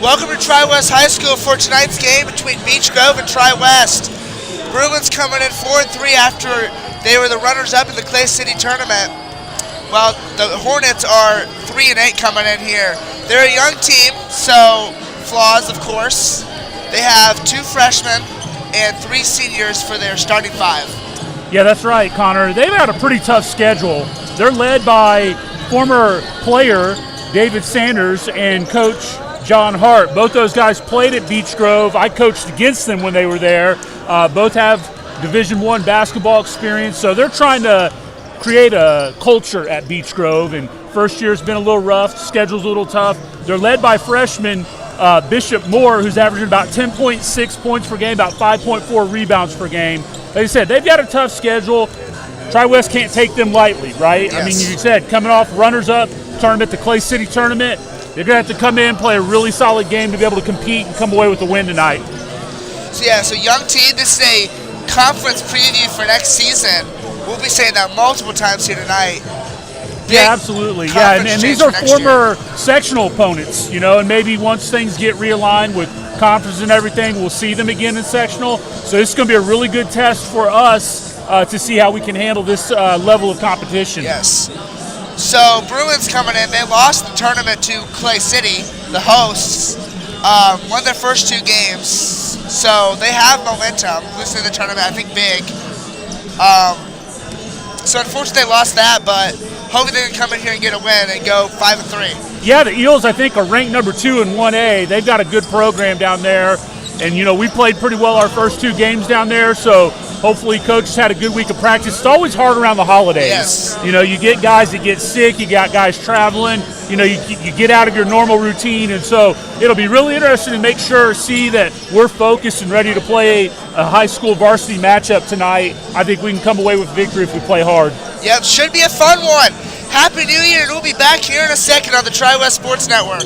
Welcome to TWHS High School for tonight's game between Beech Grove and TWHS. Bruins coming in 4-3 after they were the runners-up in the Clay City tournament. Well, the Hornets are 3-8 coming in here. They're a young team, so flaws, of course. They have 2 freshmen and 3 seniors for their starting 5. Yeah, that's right, Connor. They've had a pretty tough schedule. They're led by former player David Sanders and coach John Hart. Both those guys played at Beech Grove. I coached against them when they were there. Both have Division I basketball experience, so they're trying to create a culture at Beech Grove, and first year's been a little rough, schedule's a little tough. They're led by freshman Bishop Moore, who's averaging about 10.6 points per game, about 5.4 rebounds per game. Like I said, they've got a tough schedule. TWHS can't take them lightly, right? Yes. I mean, you said, coming off runners-up tournament, the Clay City tournament, they're going to have to come in, play a really solid game to be able to compete and come away with the win tonight. So young team, this is a conference preview for next season. We'll be saying that multiple times here tonight. Yeah, absolutely. Yeah, and these are former sectional opponents, you know, and maybe once things get realigned with conference and everything, we'll see them again in sectional. So this is going to be a really good test for us to see how we can handle this level of competition. Yes. So Bruins coming in, they lost the tournament to Clay City, the hosts, won their first 2 games. So they have momentum, losing the tournament, I think, big. So unfortunately they lost that, but hopefully they can come in here and get a win and go 5-3. Yeah, the Eels, I think, are ranked number 2 in 1A. They've got a good program down there. And, you know, we played pretty well our first 2 games down there, so hopefully Coach has had a good week of practice. It's always hard around the holidays. Yes. You know, you get guys that get sick, you got guys traveling, you know, you get out of your normal routine, and so it'll be really interesting to see that we're focused and ready to play a high school varsity matchup tonight. I think we can come away with victory if we play hard. Yep, should be a fun one. Happy New Year, and we'll be back here in a second on the TWHS Sports Network.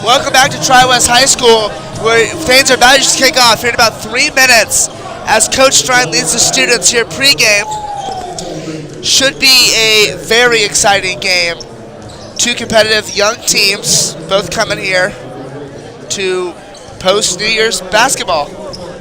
Welcome back to TWHS High School, where things are about to just kick off here in about 3 minutes as Coach Strine leads the students here pregame. Should be a very exciting game. Two competitive young teams, both coming here to post New Year's basketball.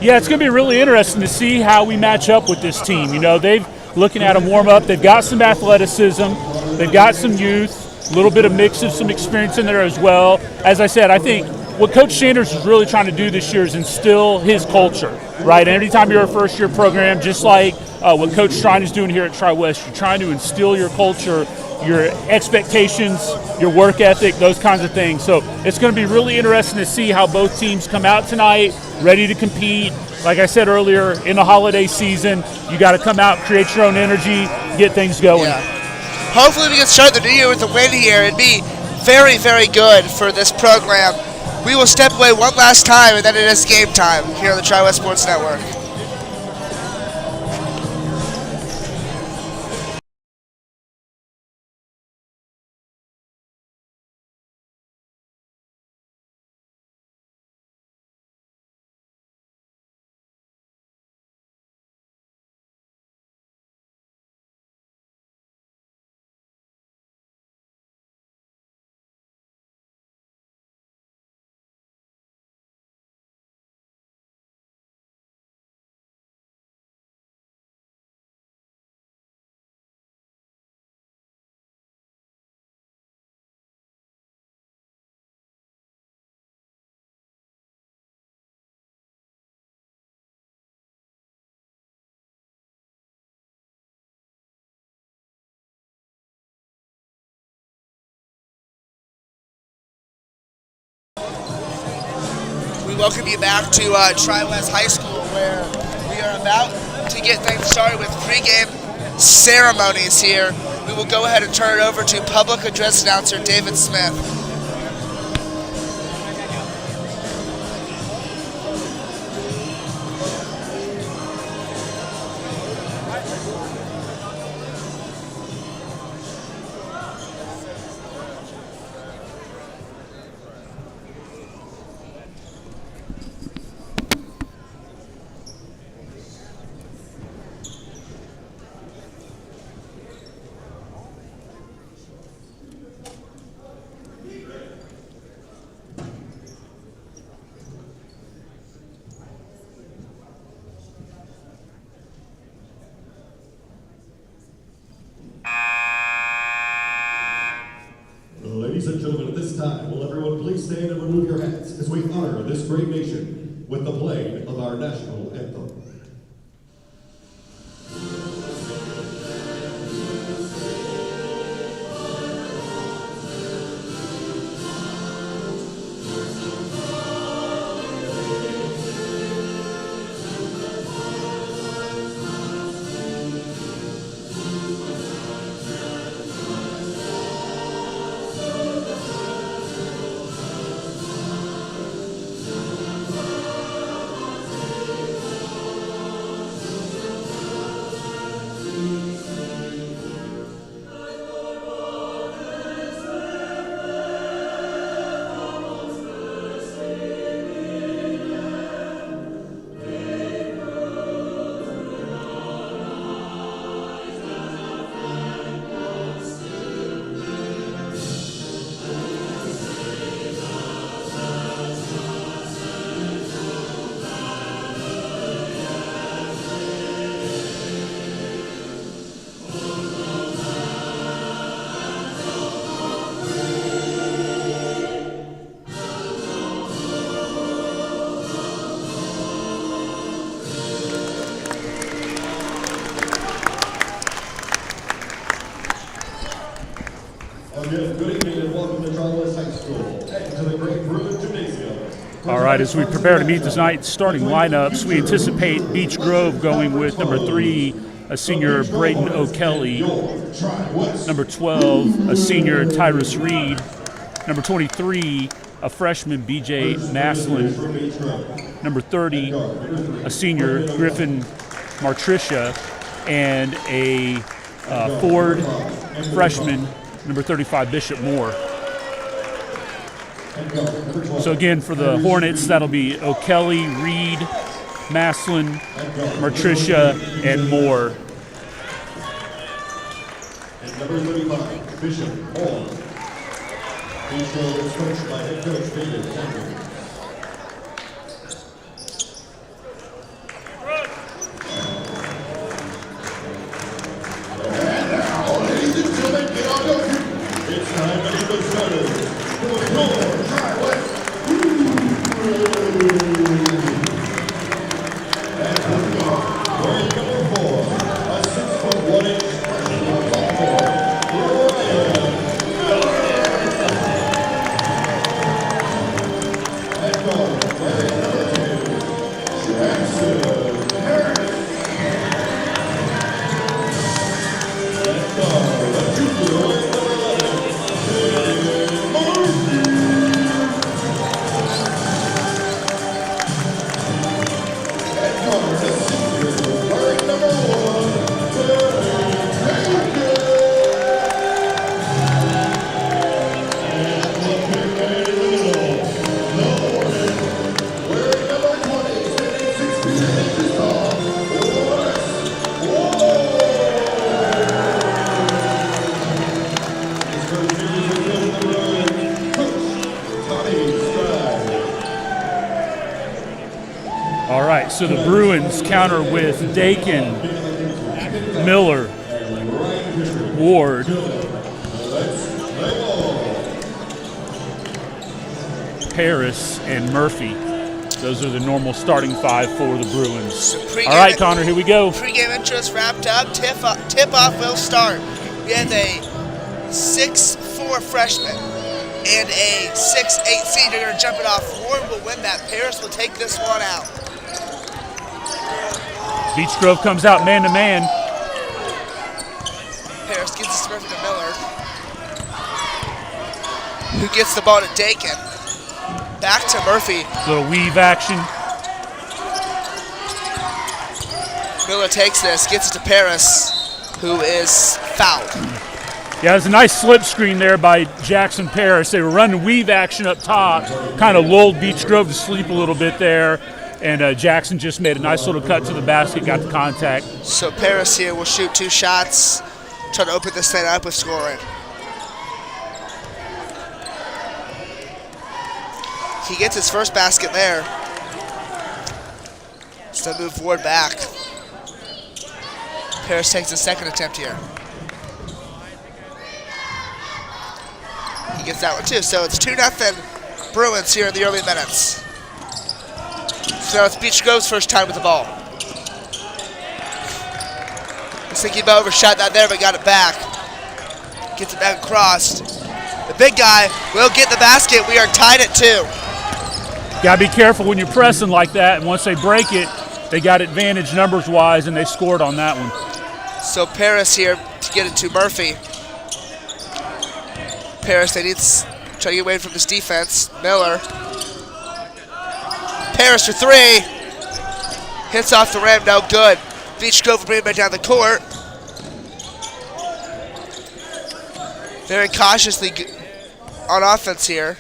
Yeah, it's going to be really interesting to see how we match up with this team. You know, they've looking at them warm up. They've got some athleticism. They've got some youth. A little bit of mix of some experience in there as well. As I said, I think what Coach Sanders is really trying to do this year is instill his culture, right? And every time you're a first-year program, just like what Coach Strine is doing here at TWHS, you're trying to instill your culture, your expectations, your work ethic, those kinds of things. So it's going to be really interesting to see how both teams come out tonight, ready to compete. Like I said earlier, in the holiday season, you got to come out, create your own energy, get things going. Yeah. Hopefully we can start the new year with a win here. It'd be very, very good for this program. We will step away one last time, and then it is game time here on the TWHS Sports Network. We welcome you back to TWHS High School, where we are about to get things started with pregame ceremonies here. We will go ahead and turn it over to public address announcer David Smith. Ladies and gentlemen, at this time, will everyone please stand and remove your hats as we honor this great nation with the playing of our national anthem. Again, good evening and welcome to TWHS High School and to the great Bruin Gymnasium. All right, as we prepare to meet tonight's starting lineups, we anticipate Beech Grove going with number 3, a senior Braden O'Kelly, number 12, a senior Tyrus Reed, number 23, a freshman BJ Maslin, number 30, a senior Griffin Martricia, and a Ford freshman, number 35, Bishop Moore. So again, for the Hornets, that'll be O'Kelly, Reed, Maslin, Martricia, and Moore. And number 35, Bishop Moore. Beech Grove is coached by head coach David Sanders. And now, ladies and gentlemen, get on your feet. It's time to get the starters for your TWHS. And wearing number 4, a 6'1" sophomore, Ryan Miller. And guard, wearing number 2, Jackson Harris. And guard, a junior wearing number 11, Murphy. And guard, a senior wearing number 1, All right, so the Bruins counter with Dakin, Miller, Ward, Paris, and Murphy. Those are the normal starting 5 for the Bruins. All right, Connor, here we go. Pre-game intro is wrapped up. Tip-off will start. We have a 6'4" freshman and a 6'8" senior going to jump it off. Ward will win that. Paris will take this one out. Beech Grove comes out man-to-man. Paris gets this to Murphy to Miller, who gets the ball to Dakin. Back to Murphy. Little weave action. Miller takes this, gets it to Paris, who is fouled. Yeah, it was a nice slip screen there by Jackson Paris. They were running weave action up top, kind of lulled Beech Grove to sleep a little bit there, and Jackson just made a nice little cut to the basket, got the contact. So Paris here will shoot 2 shots, try to open this thing up with scoring. He gets his first basket there. So move Ward back. Paris takes his second attempt here. He gets that one too. So it's 2-0 Bruins here in the early minutes. So now it's Beech Grove's first time with the ball. Looks like he overshot that there, but got it back. Gets it back across. The big guy will get the basket. We are tied at 2. Got to be careful when you're pressing like that, and once they break it, they got advantage numbers-wise, and they scored on that one. So Paris here to get it to Murphy. Paris, they need to try to get away from this defense. Miller. Paris for 3. Hits off the rim, no good. Beech Grove will bring it back down the court. Very cautiously on offense here.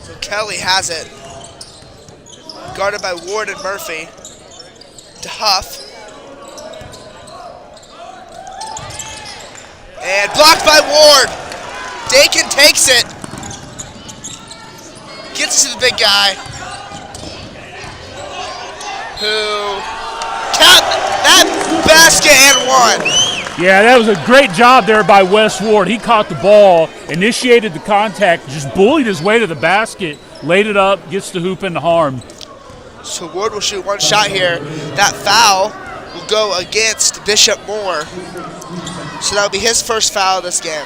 So Kelly has it. Guarded by Ward and Murphy. To Huff. And blocked by Ward. Dakin takes it. Gets to the big guy. Who capped that basket and won. Yeah, that was a great job there by Wes Ward. He caught the ball, initiated the contact, just bullied his way to the basket, laid it up, gets the hoop into harm. So Ward will shoot 1 shot here. That foul will go against Bishop Moore. So that will be his first foul of this game.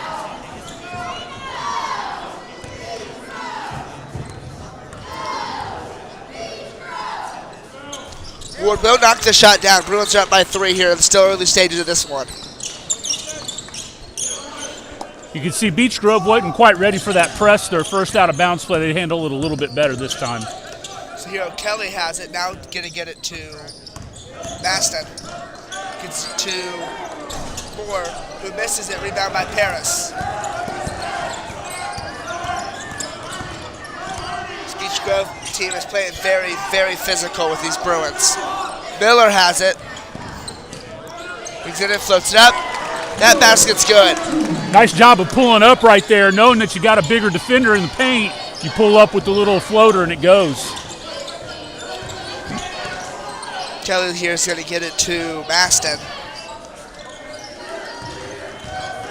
Ward will knock the shot down. Bruins are up by 3 here in the still early stages of this one. You can see Beech Grove wasn't quite ready for that press. Their first out-of-bounds play, they handled it a little bit better this time. So here Kelly has it. Now going to get it to Maston. Gets it to Moore, who misses it. Rebound by Paris. This Beech Grove team is playing very, very physical with these Bruins. Miller has it. Brings it in, floats it up. That basket's good. Nice job of pulling up right there, knowing that you got a bigger defender in the paint. You pull up with the little floater and it goes. Kelly here is going to get it to Maston.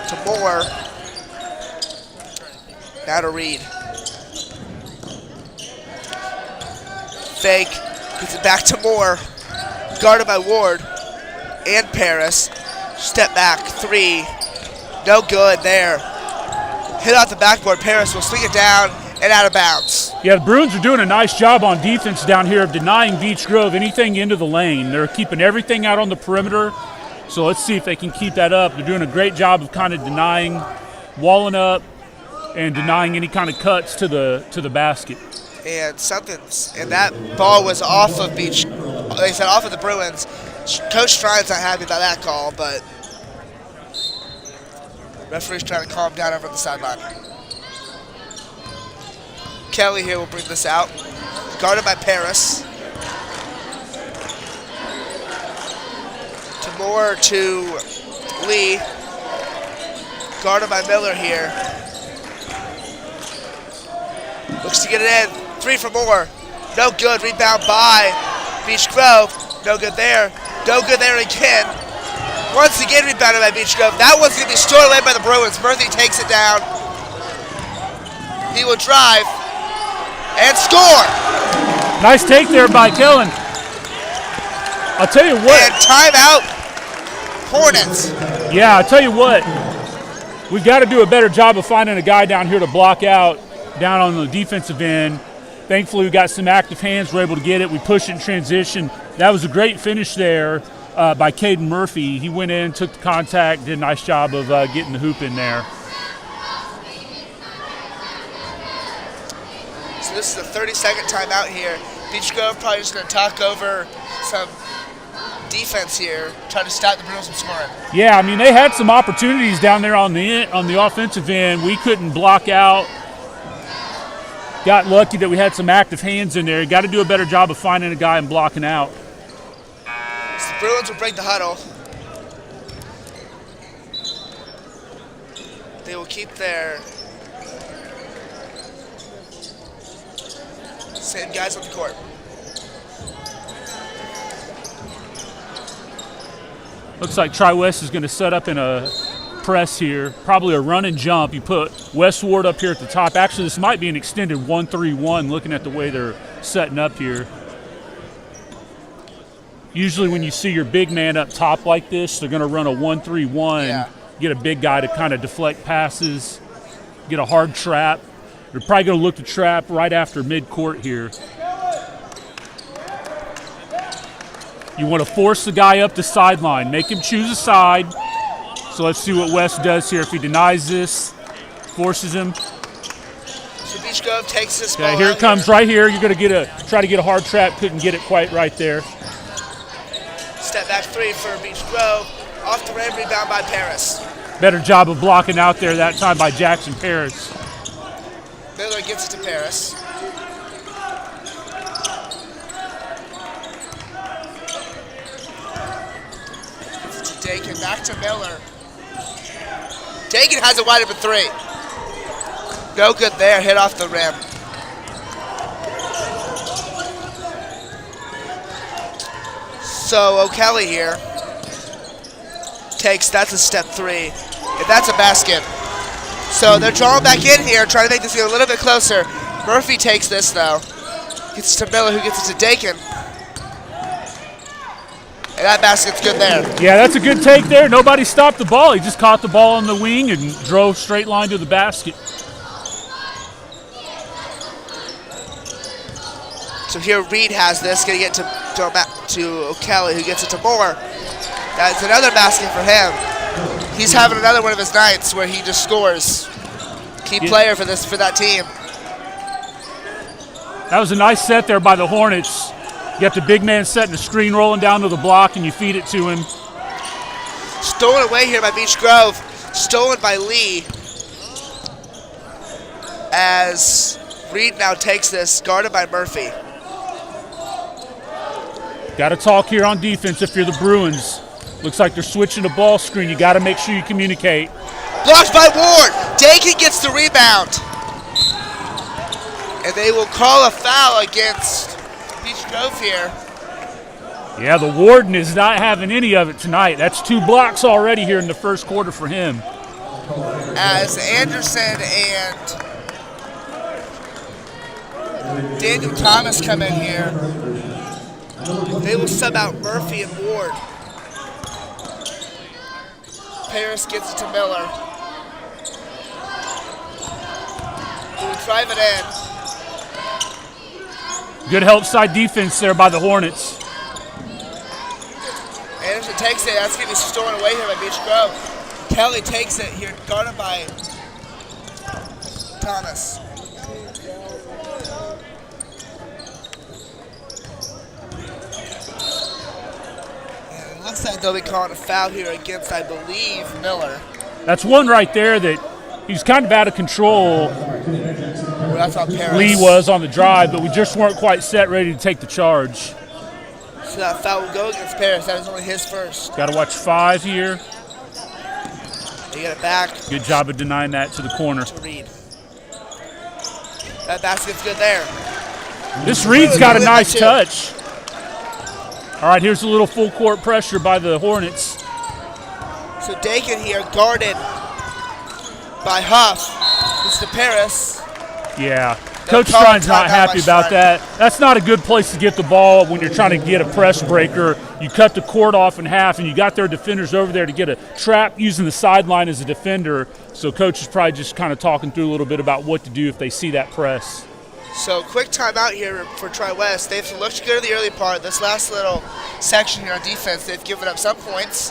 To Moore. Now to Reed. Fake. Gets it back to Moore. Guarded by Ward and Paris. Step back, 3. No good there. Hit off the backboard. Paris will swing it down and out of bounds. Yeah, the Bruins are doing a nice job on defense down here of denying Beech Grove anything into the lane. They're keeping everything out on the perimeter. So let's see if they can keep that up. They're doing a great job of kind of denying, walling up, and denying any kind of cuts to the basket. And that ball was off of Beech. They said off of the Bruins. Coach Strine's not happy about that call, but referee's trying to calm down over on the sideline. Kelly here will bring this out. Guarded by Paris. To Moore, to Lee. Guarded by Miller here. Looks to get it in. 3 for Moore. No good. Rebound by Beech Grove. No good there. No good there again. Once again rebounded by Beech Grove. That one's going to be stored away by the Bruins. Murphy takes it down. He will drive and score. Nice take there by Kellen. I'll tell you what. And timeout, Hornets. Yeah, I'll tell you what. We've got to do a better job of finding a guy down here to block out down on the defensive end. Thankfully, we got some active hands. We're able to get it. We pushed it in transition. That was a great finish there by Caden Murphy. He went in, took the contact, did a nice job of getting the hoop in there. So this is the 32nd timeout here. Beech Grove probably just going to talk over some defense here, try to stop the Bruins from scoring. Yeah, I mean, they had some opportunities down there on the offensive end. We couldn't block out. Got lucky that we had some active hands in there. Got to do a better job of finding a guy and blocking out. So the Bruins will break the huddle. They will keep their same guys on the court. Looks like TWHS is going to set up in a press here, probably a run and jump. You put Wes Ward up here at the top. Actually, this might be an extended 1-3-1 looking at the way they're setting up here. Usually when you see your big man up top like this, they're going to run a 1-3-1, get a big guy to kind of deflect passes, get a hard trap. They're probably going to look to trap right after midcourt here. You want to force the guy up the sideline, make him choose a side. So let's see what Wes does here. If he denies this, forces him. So Beech Grove takes this ball. Here it comes right here. You're going to try to get a hard trap. Couldn't get it quite right there. Step back 3 for Beech Grove. Off the rim, rebound by Paris. Better job of blocking out there that time by Jackson Paris. Miller gets it to Paris. Gets it to Dakin, back to Miller. Dakin has it wide open 3. No good there, hit off the rim. So O'Kelly here takes, that's a step 3, and that's a basket. So they're drawing back in here, trying to make this get a little bit closer. Murphy takes this though. Gets it to Miller, who gets it to Dakin. And that basket's good there. Yeah, that's a good take there. Nobody stopped the ball. He just caught the ball on the wing and drove straight line to the basket. So here Reed has this, gonna get to O'Kelly, who gets it to Moore. That's another basket for him. He's having another one of his nights where he just scores. Key player for that team. That was a nice set there by the Hornets. You got the big man setting the screen rolling down to the block, and you feed it to him. Stolen away here by Beech Grove. Stolen by Lee. As Reed now takes this, guarded by Murphy. Got to talk here on defense if you're the Bruins. Looks like they're switching the ball screen. You got to make sure you communicate. Blocked by Ward. Dakin gets the rebound. And they will call a foul against Beech Grove here. Yeah, the Warden is not having any of it tonight. That's 2 blocks already here in the first quarter for him. As Anderson and Daniel Thomas come in here, they will sub out Murphy and Ward. Paris gets it to Miller. He will drive it in. Good help side defense there by the Hornets. Anderson takes it. That's going to be stolen away here by Beech Grove. Kelly takes it here, guarded by Thomas. And it looks like they'll be calling a foul here against, I believe, Miller. That's one right there that he's kind of out of control. Well, that's on Paris. Lee was on the drive, but we just weren't quite set ready to take the charge. So that foul will go against Paris. That is only his first. Got to watch 5 here. They get it back. Good job of denying that to the corner. To Reed. That basket's good there. This Reed's got a nice touch. All right, here's a little full court pressure by the Hornets. So Dakin here guarded by Huff. It's to Paris. Yeah. Coach Strine's not happy about that. That's not a good place to get the ball when you're trying to get a press breaker. You cut the court off in half, and you got their defenders over there to get a trap using the sideline as a defender. So Coach is probably just kind of talking through a little bit about what to do if they see that press. So quick timeout here for Tri-West. They've looked good in the early part. This last little section here on defense, they've given up some points.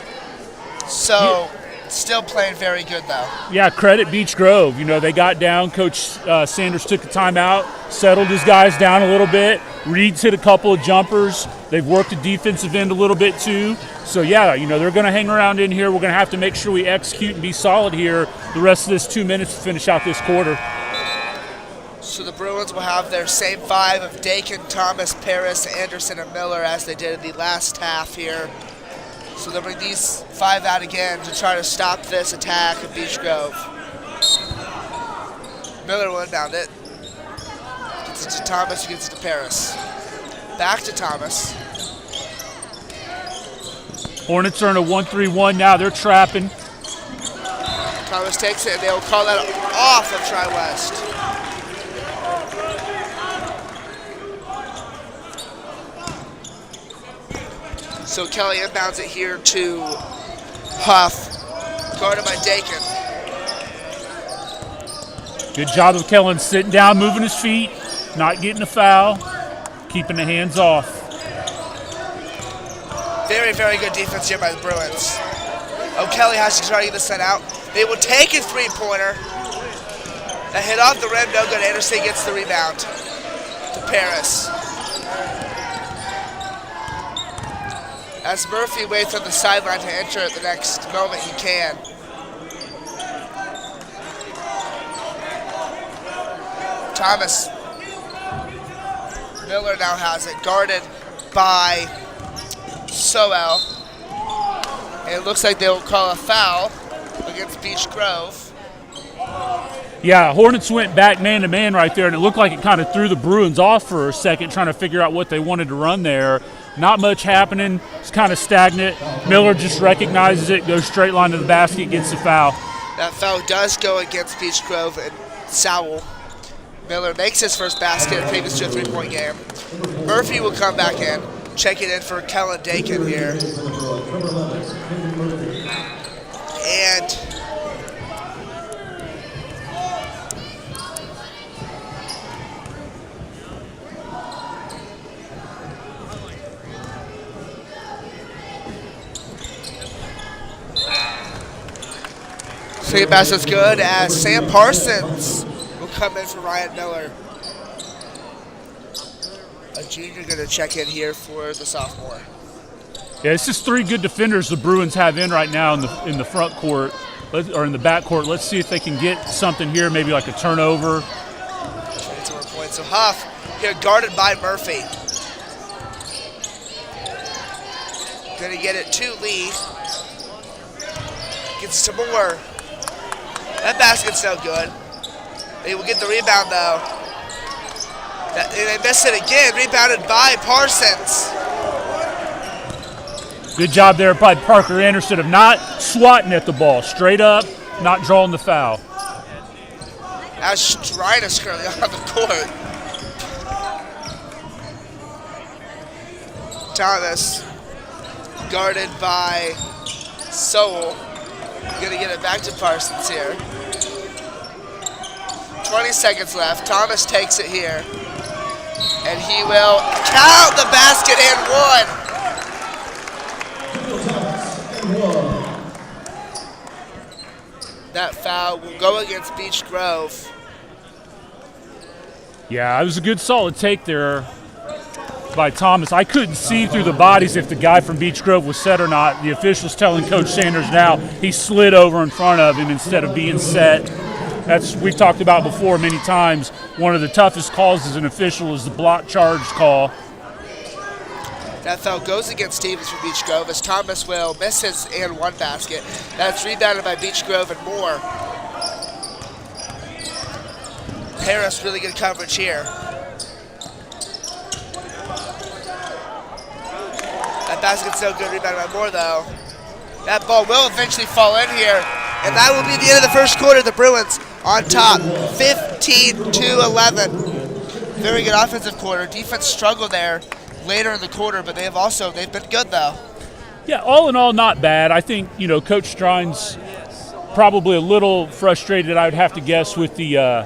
So still playing very good, though. Yeah, credit Beech Grove. You know, they got down. Coach Sanders took a timeout, settled his guys down a little bit. Reed's hit a couple of jumpers. They've worked the defensive end a little bit, too. So, yeah, you know, they're going to hang around in here. We're going to have to make sure we execute and be solid here the rest of this 2 minutes to finish out this quarter. So the Bruins will have their same 5 of Dakin, Thomas, Paris, Anderson, and Miller as they did in the last half here. So they'll bring these 5 out again to try to stop this attack of Beech Grove. Miller will inbound it. Gets it to Thomas, who gets it to Paris. Back to Thomas. Hornets are in a 1-3-1 now. They're trapping. Thomas takes it, and they'll call that off of Tri-West. So Kelly inbounds it here to Huff, guarded by Dakin. Good job of Kellen sitting down, moving his feet, not getting a foul, keeping the hands off. Very, very good defense here by the Bruins. O'Kelly has to try to get this set out. They will take his three-pointer. That hit off the rim, no good. Anderson gets the rebound to Paris. As Murphy waits on the sideline to enter at the next moment he can. Thomas. Miller now has it, guarded by Soel. And it looks like they will call a foul against Beech Grove. Yeah, Hornets went back man-to-man right there, and it looked like it kind of threw the Bruins off for a second, trying to figure out what they wanted to run there. Not much happening. It's kind of stagnant. Miller just recognizes it, goes straight line to the basket, gets the foul. That foul does go against Beech Grove and Sowell. Miller makes his first basket and takes to a three-point game. Murphy will come back in, check it in for Kellen Dakin here. And second basket's good as Sam Parsons will come in for Ryan Miller. A junior going to check in here for the sophomore. Yeah, it's just 3 good defenders the Bruins have in right now in the front court or in the back court. Let's see if they can get something here, maybe like a turnover. 22 more points. So Huff here guarded by Murphy. Gonna get it to Lee. Gets some more. That basket's no good. They will get the rebound though. They miss it again. Rebounded by Parsons. Good job there by Parker Anderson of not swatting at the ball. Straight up, not drawing the foul. As Stridus currently on the court. Thomas guarded by Sowell. Gonna get it back to Parsons here. 20 seconds left. Thomas takes it here. And he will count the basket and one. That foul will go against Beech Grove. Yeah, it was a good solid take there by Thomas. I couldn't see through the bodies if the guy from Beech Grove was set or not. The official's telling Coach Sanders now he slid over in front of him instead of being set. That's we've talked about before many times. One of the toughest calls as an official is the block charge call. That foul goes against Stevens for Beech Grove as Thomas will miss his and one basket. That's rebounded by Beech Grove and more. Harris really good coverage here. That basket's no good, rebounded by Moore though. That ball will eventually fall in here, and that will be the end of the first quarter. The Bruins on top, 15-11. Very good offensive quarter. Defense struggled there later in the quarter, but they've been good though. Yeah, all in all, not bad. I think Coach Strine's probably a little frustrated, I would have to guess, with the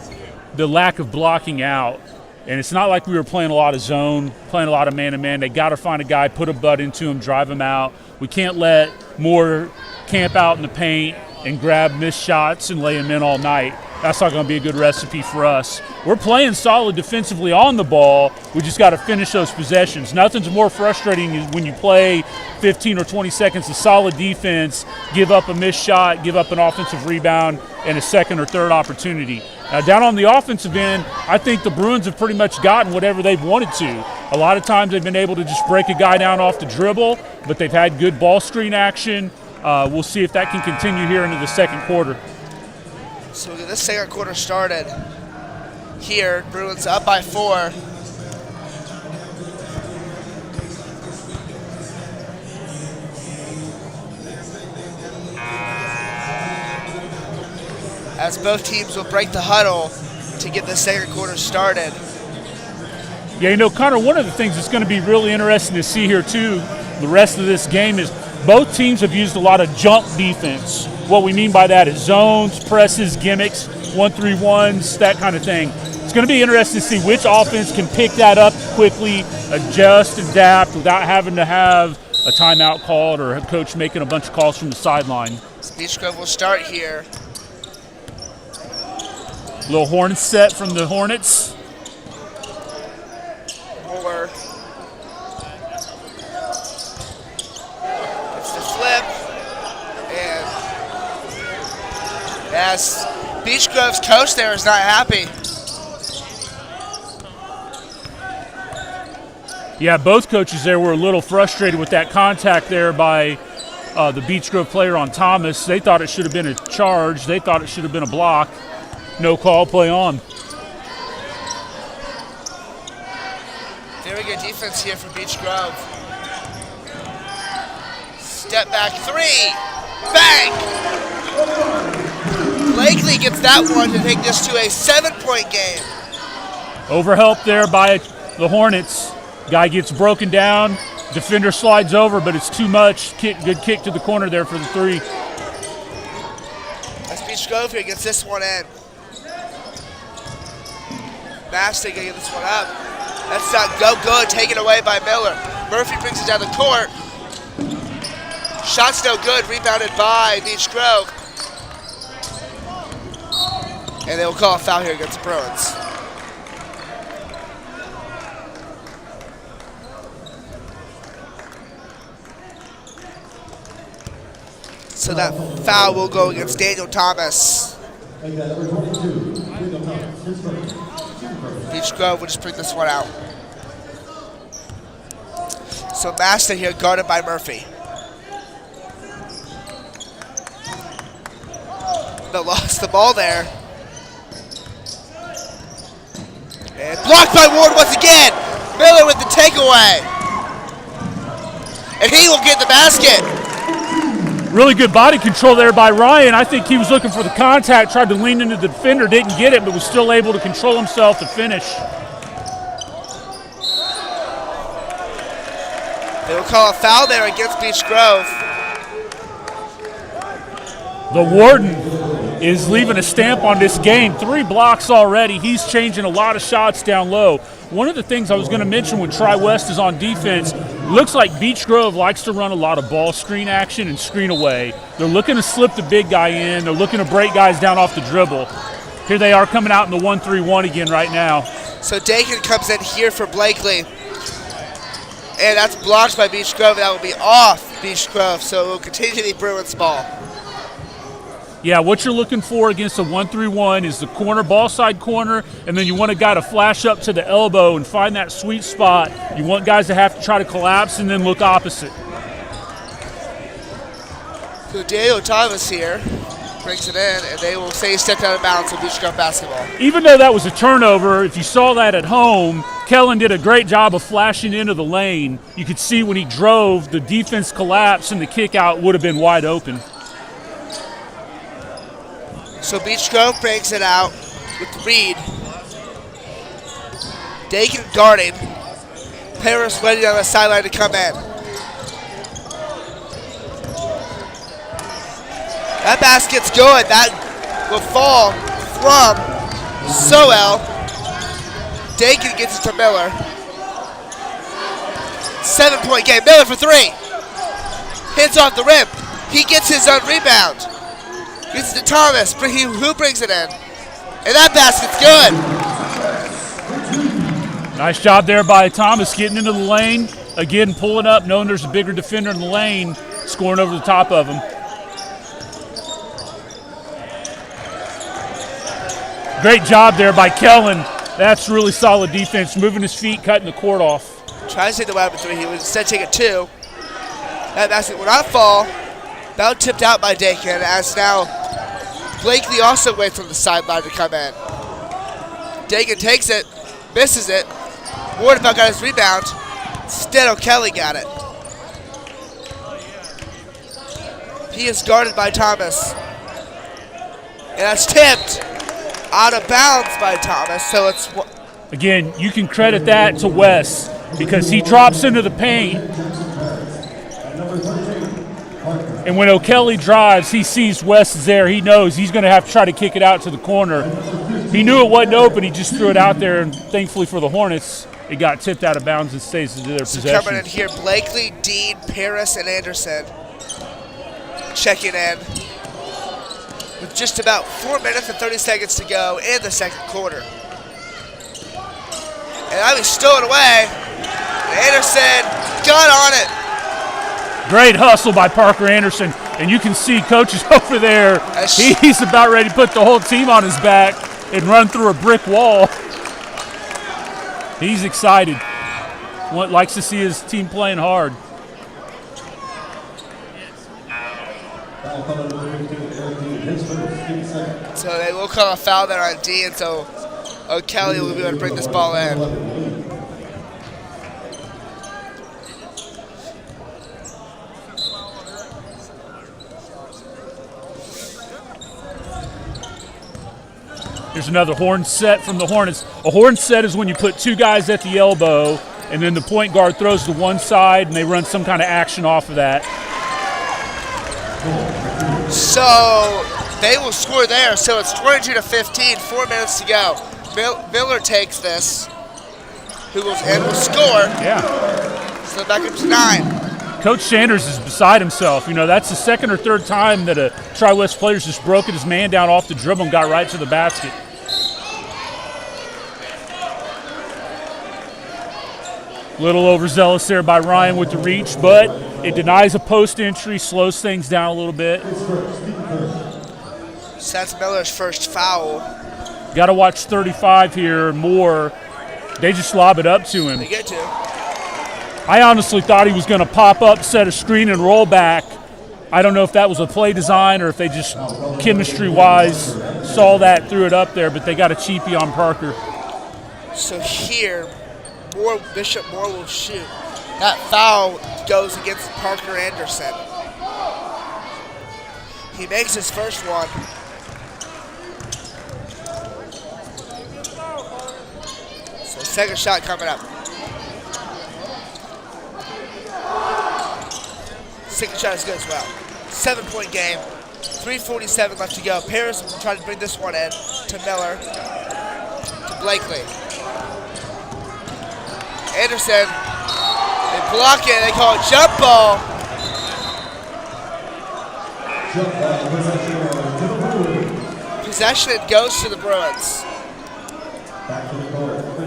lack of blocking out. And it's not like we were playing a lot of zone, playing a lot of man-to-man. They got to find a guy, put a butt into him, drive him out. We can't let Moore camp out in the paint and grab missed shots and lay him in all night. That's not going to be a good recipe for us. We're playing solid defensively on the ball. We just got to finish those possessions. Nothing's more frustrating when you play 15 or 20 seconds of solid defense, give up a missed shot, give up an offensive rebound, and a second or third opportunity. Now, down on the offensive end, I think the Bruins have pretty much gotten whatever they've wanted to. A lot of times they've been able to just break a guy down off the dribble, but they've had good ball screen action. We'll see if that can continue here into the second quarter. So this second quarter started here. Bruins up by 4. As both teams will break the huddle to get the second quarter started. Yeah, Connor, one of the things that's going to be really interesting to see here, too, the rest of this game is both teams have used a lot of jump defense. What we mean by that is zones, presses, gimmicks, 1-3-1s, that kind of thing. It's going to be interesting to see which offense can pick that up quickly, adjust, adapt without having to have a timeout called or a coach making a bunch of calls from the sideline. Beech Grove will start here. Little Hornets set from the Hornets. Moore. It's the flip. And yes, Beech Grove's coach there is not happy. Yeah, both coaches there were a little frustrated with that contact there by the Beech Grove player on Thomas. They thought it should have been a charge. They thought it should have been a block. No call, play on. Very good defense here for Beech Grove. Step back 3. Bang! Blakely gets that one to take this to a 7-point game. Overhelp there by the Hornets. Guy gets broken down. Defender slides over, but it's too much. Good kick to the corner there for the 3. As Beech Grove here gets this one in. Mastic gonna get this one up. That's not good. Taken away by Miller. Murphy brings it down the court. Shot's no good. Rebounded by Beech Grove. And they will call a foul here against the Bruins. So that foul will go against Daniel Thomas. And number 22, Daniel Thomas, his first. Beech Grove will just bring this one out. So Master here guarded by Murphy. They lost the ball there. And blocked by Ward once again. Miller with the takeaway. And he will get the basket. Really good body control there by Ryan. I think he was looking for the contact, tried to lean into the defender, didn't get it, but was still able to control himself to finish. They will call a foul there against Beech Grove. The Warden is leaving a stamp on this game. 3 blocks already. He's changing a lot of shots down low. One of the things I was going to mention when Tri-West is on defense, looks like Beech Grove likes to run a lot of ball screen action and screen away. They're looking to slip the big guy in. They're looking to break guys down off the dribble. Here they are coming out in the 1-3-1 again right now. So Dakin comes in here for Blakely. And that's blocked by Beech Grove. That will be off Beech Grove. So it will continue to be Bruins ball. Yeah, what you're looking for against a 1-3-1 is the corner, ball side corner, and then you want a guy to flash up to the elbow and find that sweet spot. You want guys to have to try to collapse and then look opposite. So Daniel Thomas here brings it in, and they will say he stepped out of bounds for Beech Grove basketball. Even though that was a turnover, if you saw that at home, Kellen did a great job of flashing into the lane. You could see when he drove, the defense collapsed and the kick out would have been wide open. So Beech Grove brings it out with Reed. Dakin guarding. Paris waiting on the sideline to come in. That basket's good. That will fall from Soel. Dakin gets it to Miller. 7-point game. Miller for 3. Hits off the rim. He gets his own rebound. Gets it to Thomas. Who brings it in? And that basket's good. Nice job there by Thomas getting into the lane. Again, pulling up, knowing there's a bigger defender in the lane, scoring over the top of him. Great job there by Kellen. That's really solid defense, moving his feet, cutting the court off. Tries to take the wide open 3. He would instead take a 2. That basket will not fall. About tipped out by Dakin, as now Blakely also waits from the sideline to come in. Dakin takes it, misses it. Ward about got his rebound. Instead, O'Kelly got it. He is guarded by Thomas. And that's tipped out of bounds by Thomas. So it's again, you can credit that to Wes because he drops into the paint. And when O'Kelly drives, he sees Wes is there. He knows he's going to have to try to kick it out to the corner. He knew it wasn't open. He just threw it out there, and thankfully for the Hornets, it got tipped out of bounds and stays into their possession. Coming in here, Blakely, Dean, Paris, and Anderson checking in with just about 4 minutes and 30 seconds to go in the second quarter. And I was stolen away. Anderson got on it. Great hustle by Parker Anderson, and you can see Coach is over there. He's about ready to put the whole team on his back and run through a brick wall. He's excited. Likes to see his team playing hard. So they will call a foul there on D, and so O'Kelly will be able to bring this ball in. Here's another horn set from the Hornets. A horn set is when you put 2 guys at the elbow, and then the point guard throws to one side, and they run some kind of action off of that. So they will score there. So it's 22-15, 4 minutes to go. Miller takes this, and will score. Yeah. So back up to 9. Coach Sanders is beside himself. You know, that's the second or third time that a Tri-West player's just broken his man down off the dribble and got right to the basket. Little overzealous there by Ryan with the reach, but It denies a post entry, slows things down a little bit. So that's Miller's first foul. Got to watch 35 here more. They just lob it up to him. They get to. I honestly thought he was going to pop up, set a screen, and roll back. I don't know if that was a play design or if they just chemistry-wise saw that, threw it up there, but they got a cheapie on Parker. So here, Bishop Moore will shoot. That foul goes against Parker Anderson. He makes his first one. So second shot coming up. Second shot is good as well. 7-point game. 3:47 left to go. Paris will try to bring this one in to Miller. To Blakely. Anderson. They block it. They call it jump ball. Possession goes to the Bruins.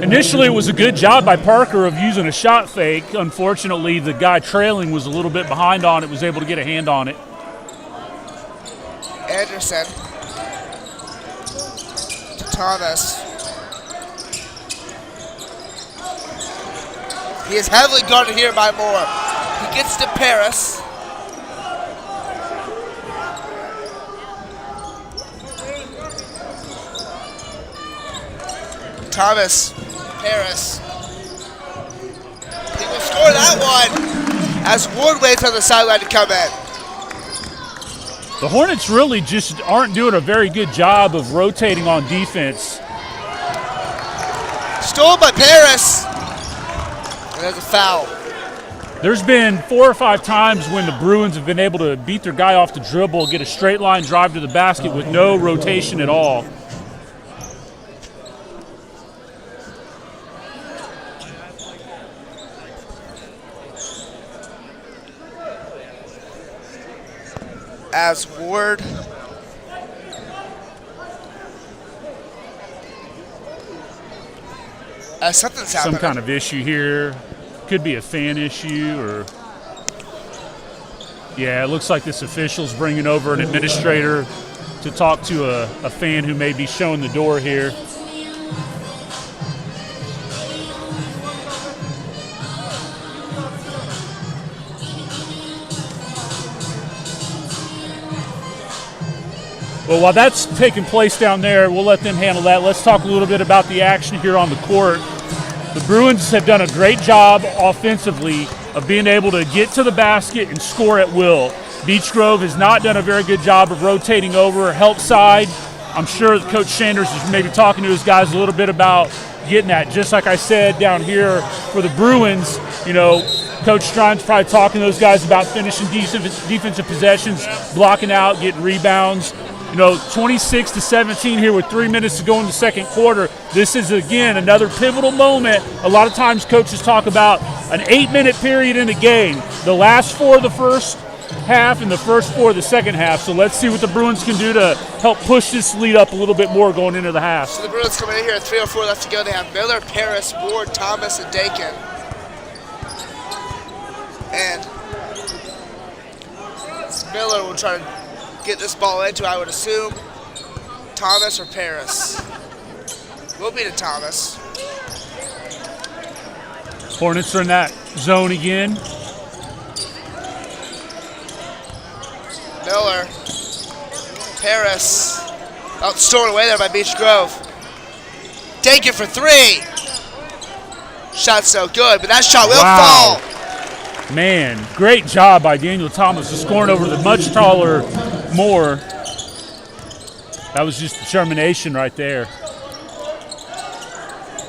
Initially, it was a good job by Parker of using a shot fake. Unfortunately, the guy trailing was a little bit behind on it, was able to get a hand on it. Anderson to Thomas. He is heavily guarded here by Moore. He gets to Paris. Thomas, Paris. He will score that one as Ward waits on the sideline to come in. The Hornets really just aren't doing a very good job of rotating on defense. Stolen by Paris. And there's a foul. There's been 4 or 5 times when the Bruins have been able to beat their guy off the dribble, get a straight line drive to the basket with no rotation at all. As Ward something's happening. Some kind of issue here. Could be a fan issue or... Yeah, it looks like this official's bringing over an administrator to talk to a fan who may be showing the door here. Well, while that's taking place down there, we'll let them handle that. Let's talk a little bit about the action here on the court. The Bruins have done a great job offensively of being able to get to the basket and score at will. Beech Grove has not done a very good job of rotating over, help side. I'm sure that Coach Sanders is maybe talking to his guys a little bit about getting that. Just like I said down here for the Bruins, you know, Coach Strine's probably talking to those guys about finishing defensive possessions, blocking out, getting rebounds. You know, 26-17 here with 3 minutes to go in the second quarter. This is, again, another pivotal moment. A lot of times coaches talk about an 8-minute period in the game. The last 4 of the first half and the first 4 of the second half. So let's see what the Bruins can do to help push this lead up a little bit more going into the half. So the Bruins coming in here at 3:04 left to go. They have Miller, Paris, Ward, Thomas, and Dakin. And Miller will try to get this ball into, I would assume, Thomas or Paris. Will be to Thomas. Hornets are in that zone again. Miller, Paris, stolen away there by Beech Grove. Dakin for 3. Shot's so good, but that shot will fall. Man, great job by Daniel Thomas of scoring over the much taller Moore. That was just determination right there.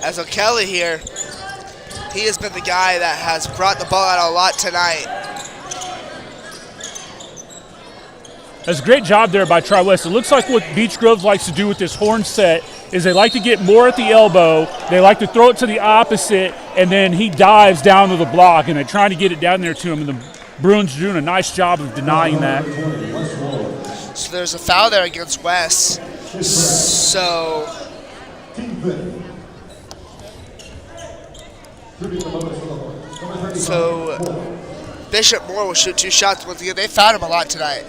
As O'Kelly here, he has been the guy that has brought the ball out a lot tonight. That's a great job there by TWHS. It looks like what Beech Grove likes to do with this horn set is they like to get more at the elbow. They like to throw it to the opposite, and then he dives down to the block, and they're trying to get it down there to him, and the Bruins are doing a nice job of denying that. So there's a foul there against West. So Bishop Moore will shoot 2 shots. Once again, they fouled him a lot tonight.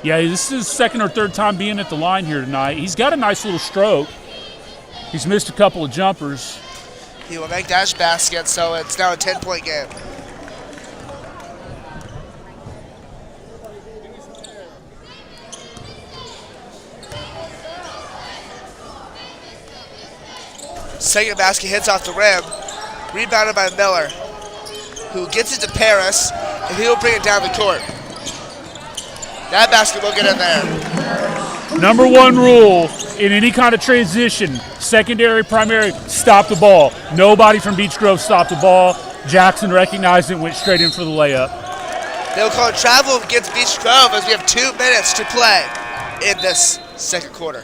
Yeah, this is his second or third time being at the line here tonight. He's got a nice little stroke. He's missed a couple of jumpers. He will make dash basket, so it's now a 10-point game. Second basket hits off the rim, rebounded by Miller, who gets it to Paris, and he'll bring it down the court. That basket will get in there. Number 1 rule in any kind of transition, secondary, primary, stop the ball. Nobody from Beech Grove stopped the ball. Jackson recognized it and went straight in for the layup. They'll call it travel against Beech Grove as we have 2 minutes to play in this second quarter.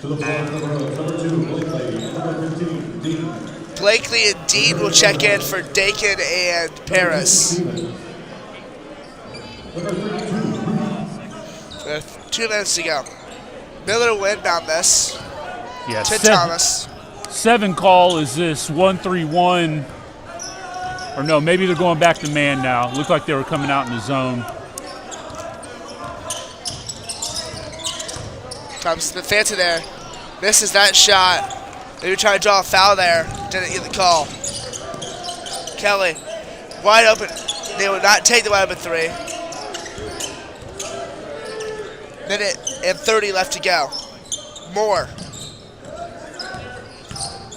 Blakely and Dean will check in for Dakin and Paris. With 2 minutes to go. Miller will inbound this to Thomas. 7 call is this 1-3-1. Or no, maybe they're going back to man now. Looked like they were coming out in the zone. Thomas the fancy there. Misses that shot. Maybe trying to draw a foul there. Didn't get the call. Kelly, wide open. They will not take the wide open 3. Minute and 30 left to go. Moore.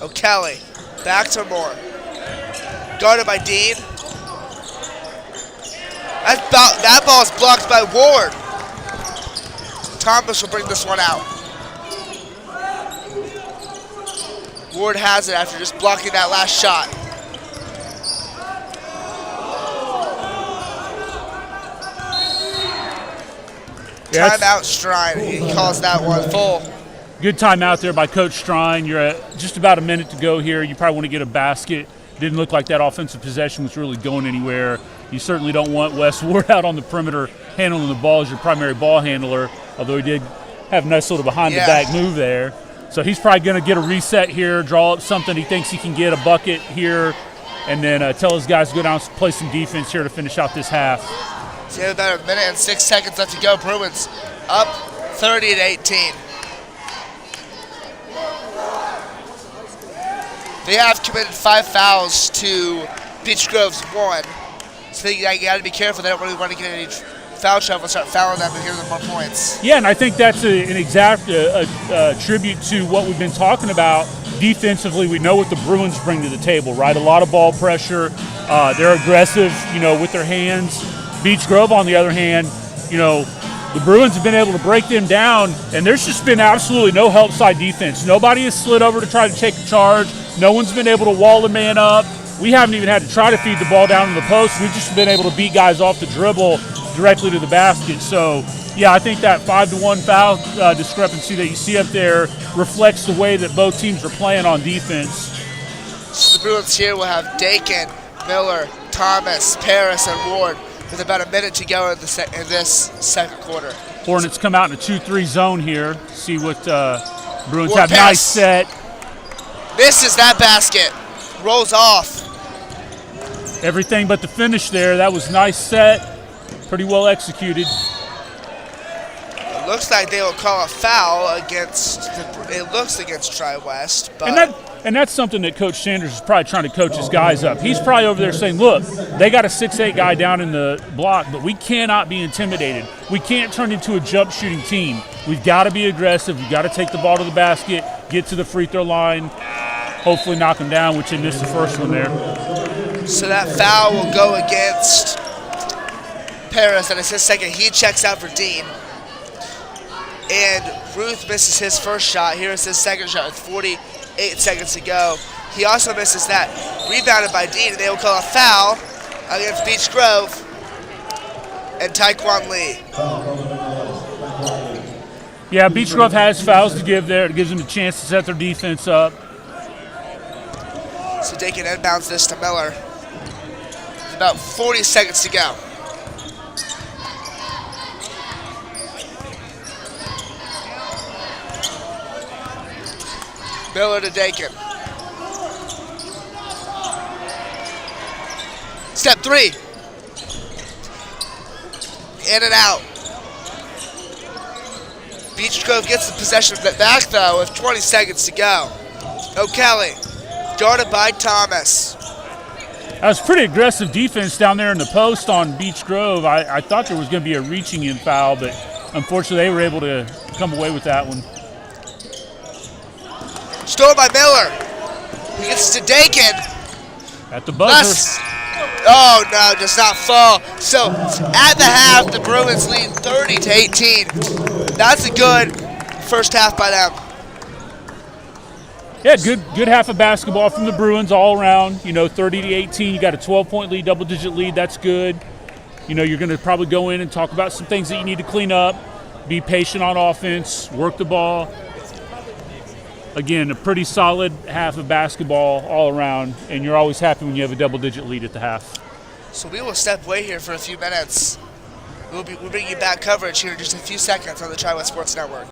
O'Kelly. Back to Moore. Guarded by Dean. That ball is blocked by Ward. Thomas will bring this one out. Ward has it after just blocking that last shot. Timeout Strine. He calls that one full. Good timeout there by Coach Strine. You're at just about a minute to go here. You probably want to get a basket. Didn't look like that offensive possession was really going anywhere. You certainly don't want Wes Ward out on the perimeter handling the ball as your primary ball handler, although he did have a nice little behind-the-back move there. So he's probably going to get a reset here, draw up something he thinks he can get, a bucket here, and then tell his guys to go down and play some defense here to finish out this half. So you have about a minute and 6 seconds left to go. Bruins up 30-18. They have committed 5 fouls to Beech Grove's 1. So you got to be careful. They don't really want to get any foul trouble and start fouling them and give them more points. Yeah, and I think that's an exact tribute to what we've been talking about. Defensively, we know what the Bruins bring to the table, right? A lot of ball pressure. They're aggressive, with their hands. Beech Grove, on the other hand, the Bruins have been able to break them down, and there's just been absolutely no help side defense. Nobody has slid over to try to take a charge. No one's been able to wall the man up. We haven't even had to try to feed the ball down to the post. We've just been able to beat guys off the dribble directly to the basket. So, yeah, I think that 5-to-1 foul discrepancy that you see up there reflects the way that both teams are playing on defense. So the Bruins here will have Dakin, Miller, Thomas, Paris, and Ward with about a minute to go in this second quarter. Hornets come out in a 2-3 zone here. See what Bruins Ward have. pass. Nice set. Misses that basket. Rolls off. Everything but the finish there. That was nice set. Pretty well executed. It looks like they will call a foul against TWHS, but And that's something that Coach Sanders is probably trying to coach his guys up. He's probably over there saying, look, they got a 6'8 guy down in the block, but we cannot be intimidated. We can't turn into a jump shooting team. We've got to be aggressive. We've got to take the ball to the basket, get to the free throw line, hopefully knock them down, which they missed the first one there. So that foul will go against Paris, and it's his second. He checks out for Dean. And Ruth misses his first shot. Here is his second shot with 48 seconds to go. He also misses that. Rebounded by Dean, and they will call a foul against Beech Grove and Taekwon Lee. Yeah, Beech Grove has fouls to give there. It gives them a chance to set their defense up. So they can inbounds this to Miller. There's about 40 seconds to go. Miller to Dakin. Step 3. In and out. Beech Grove gets the possession of it back, though, with 20 seconds to go. O'Kelly, guarded by Thomas. That was pretty aggressive defense down there in the post on Beech Grove. I thought there was going to be a reaching in foul, but unfortunately they were able to come away with that one. Stolen by Miller. He gets to Dakin. At the buzzer. Oh, no, does not fall. So, at the half, the Bruins lead 30-18. That's a good first half by them. Yeah, good half of basketball from the Bruins all around. 30-18. You got a 12-point lead, double-digit lead. That's good. You're going to probably go in and talk about some things that you need to clean up, be patient on offense, work the ball. Again, a pretty solid half of basketball all around, and you're always happy when you have a double-digit lead at the half. So we will step away here for a few minutes. We'll bring you back coverage here in just a few seconds on the TWHS Sports Network.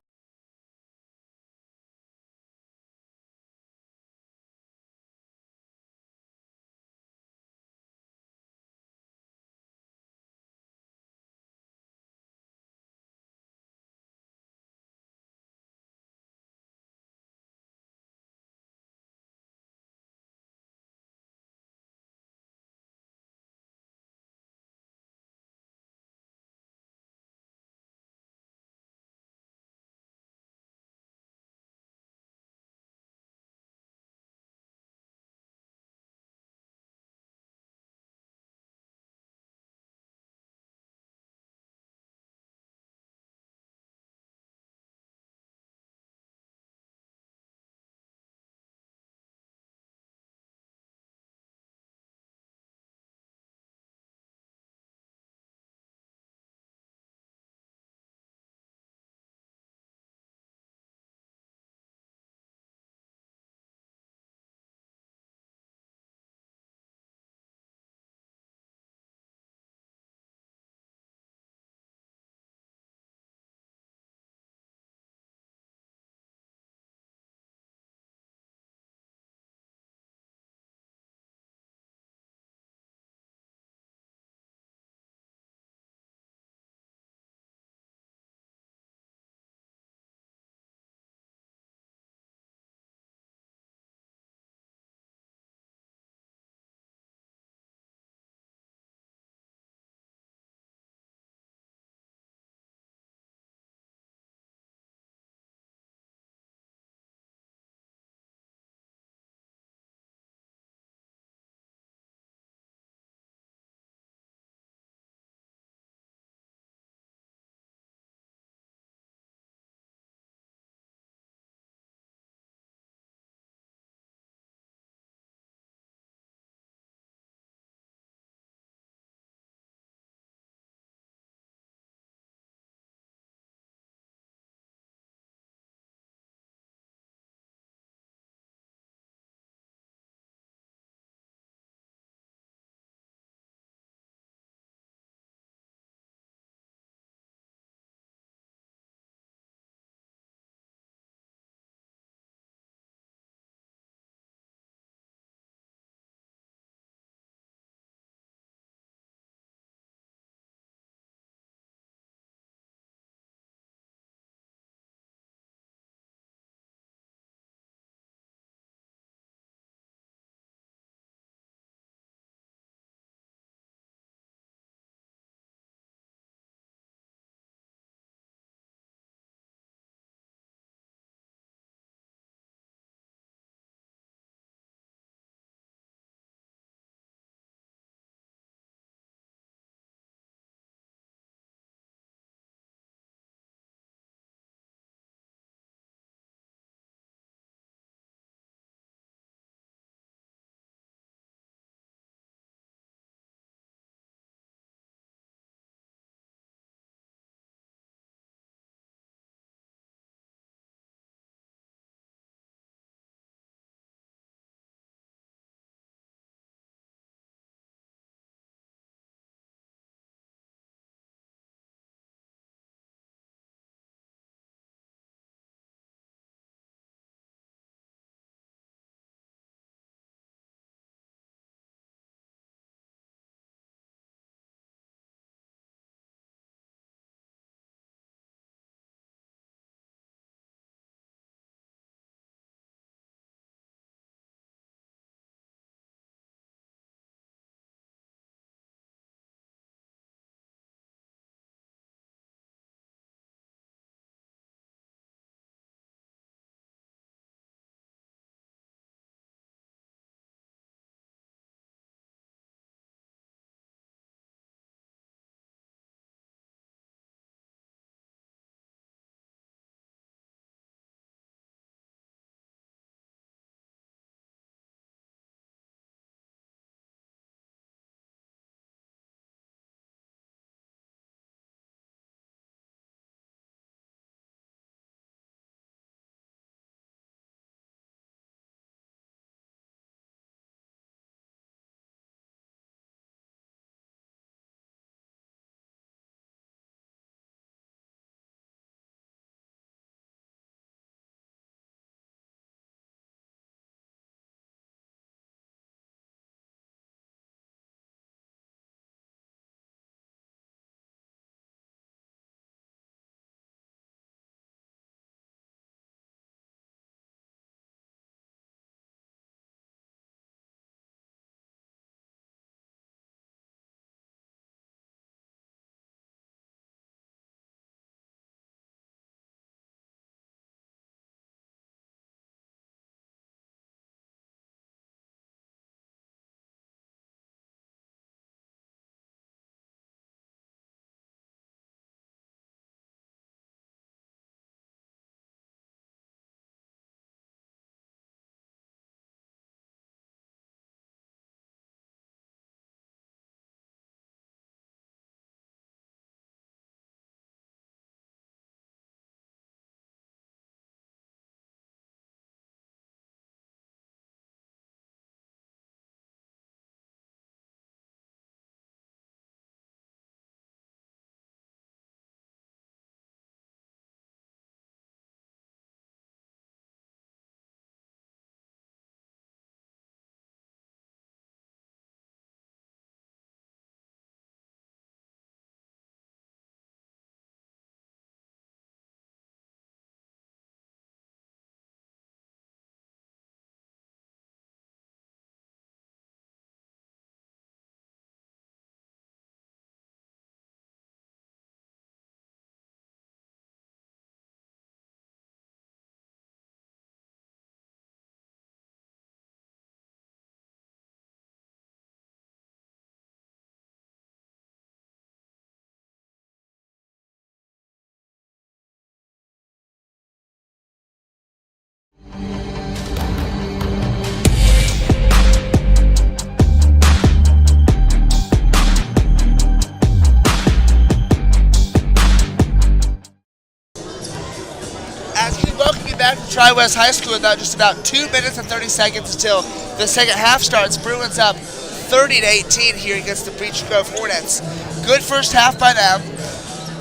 back from Tri-West High School in just about 2 minutes and 30 seconds until the second half starts. Bruins up 30-18 here against the Beech Grove Hornets. Good first half by them.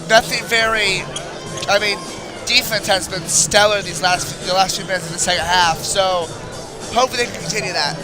Nothing very, defense has been stellar the last few minutes of the second half. So hopefully they can continue that.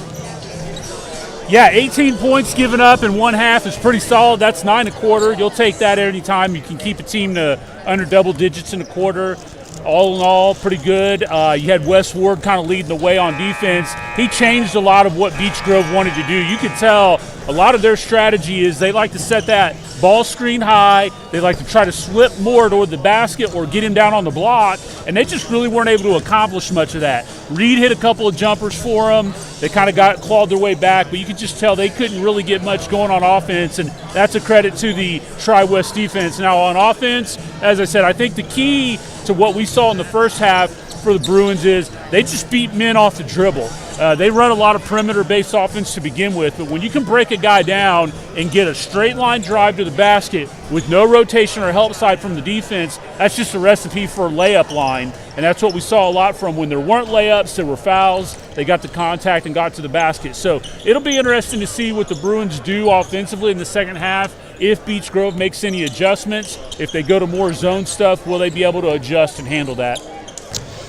Yeah, 18 points given up in one half is pretty solid. That's 9 1/4. You'll take that any time. You can keep a team to under double digits in a quarter. All in all, pretty good. You had Wes Ward kind of leading the way on defense. He changed a lot of what Beech Grove wanted to do. You could tell a lot of their strategy is they like to set that ball screen high. They like to try to slip more toward the basket or get him down on the block, and they just really weren't able to accomplish much of that. Reed hit a couple of jumpers for them. They kind of clawed their way back, but you could just tell they couldn't really get much going on offense, and that's a credit to the Tri-West defense. Now on offense, as I said, I think the key to what we saw in the first half for the Bruins is they just beat men off the dribble. They run a lot of perimeter-based offense to begin with, but when you can break a guy down and get a straight-line drive to the basket with no rotation or help side from the defense, that's just a recipe for a layup line, and that's what we saw a lot from. When there weren't layups, there were fouls. They got the contact and got to the basket. So it'll be interesting to see what the Bruins do offensively in the second half. If Beech Grove makes any adjustments, if they go to more zone stuff, will they be able to adjust and handle that?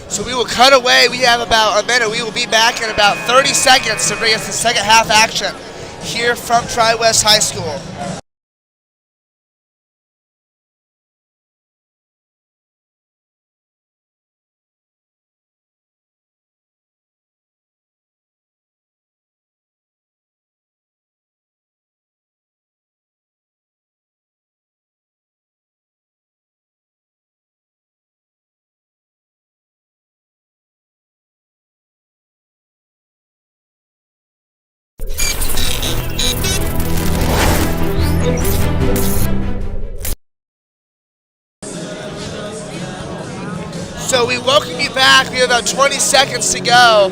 So we will cut away. We have about a minute. We will be back in about 30 seconds to bring us the second half action here from Tri-West High School. So we welcome you back. We have about 20 seconds to go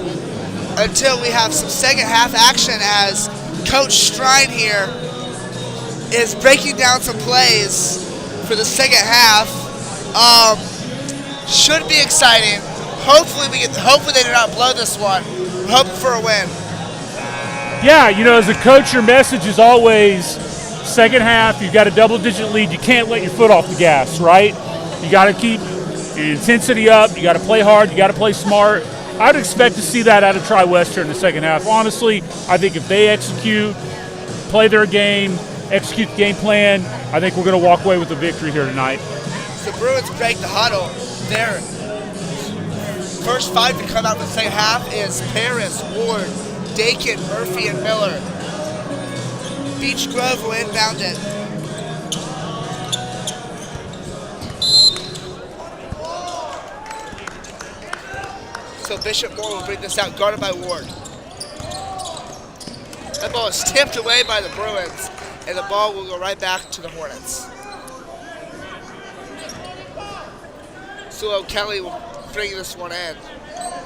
until we have some second half action as Coach Strine here is breaking down some plays for the second half. Should be exciting. Hopefully they do not blow this one. We're hoping for a win. Yeah, as a coach, your message is always second half, you've got a double-digit lead. You can't let your foot off the gas, right? You got to keep your intensity up. You got to play hard. You got to play smart. I'd expect to see that out of Tri-West in the second half. Honestly, I think if they execute, play their game, execute the game plan, I think we're going to walk away with a victory here tonight. The Bruins break the huddle. Their first five to come out in the second half is Paris, Ward, Dakin, Murphy, and Miller. Beech Grove will inbound it. So Bishop Moore will bring this out, guarded by Ward. That ball is tipped away by the Bruins, and the ball will go right back to the Hornets. So O'Kelly will bring this one in,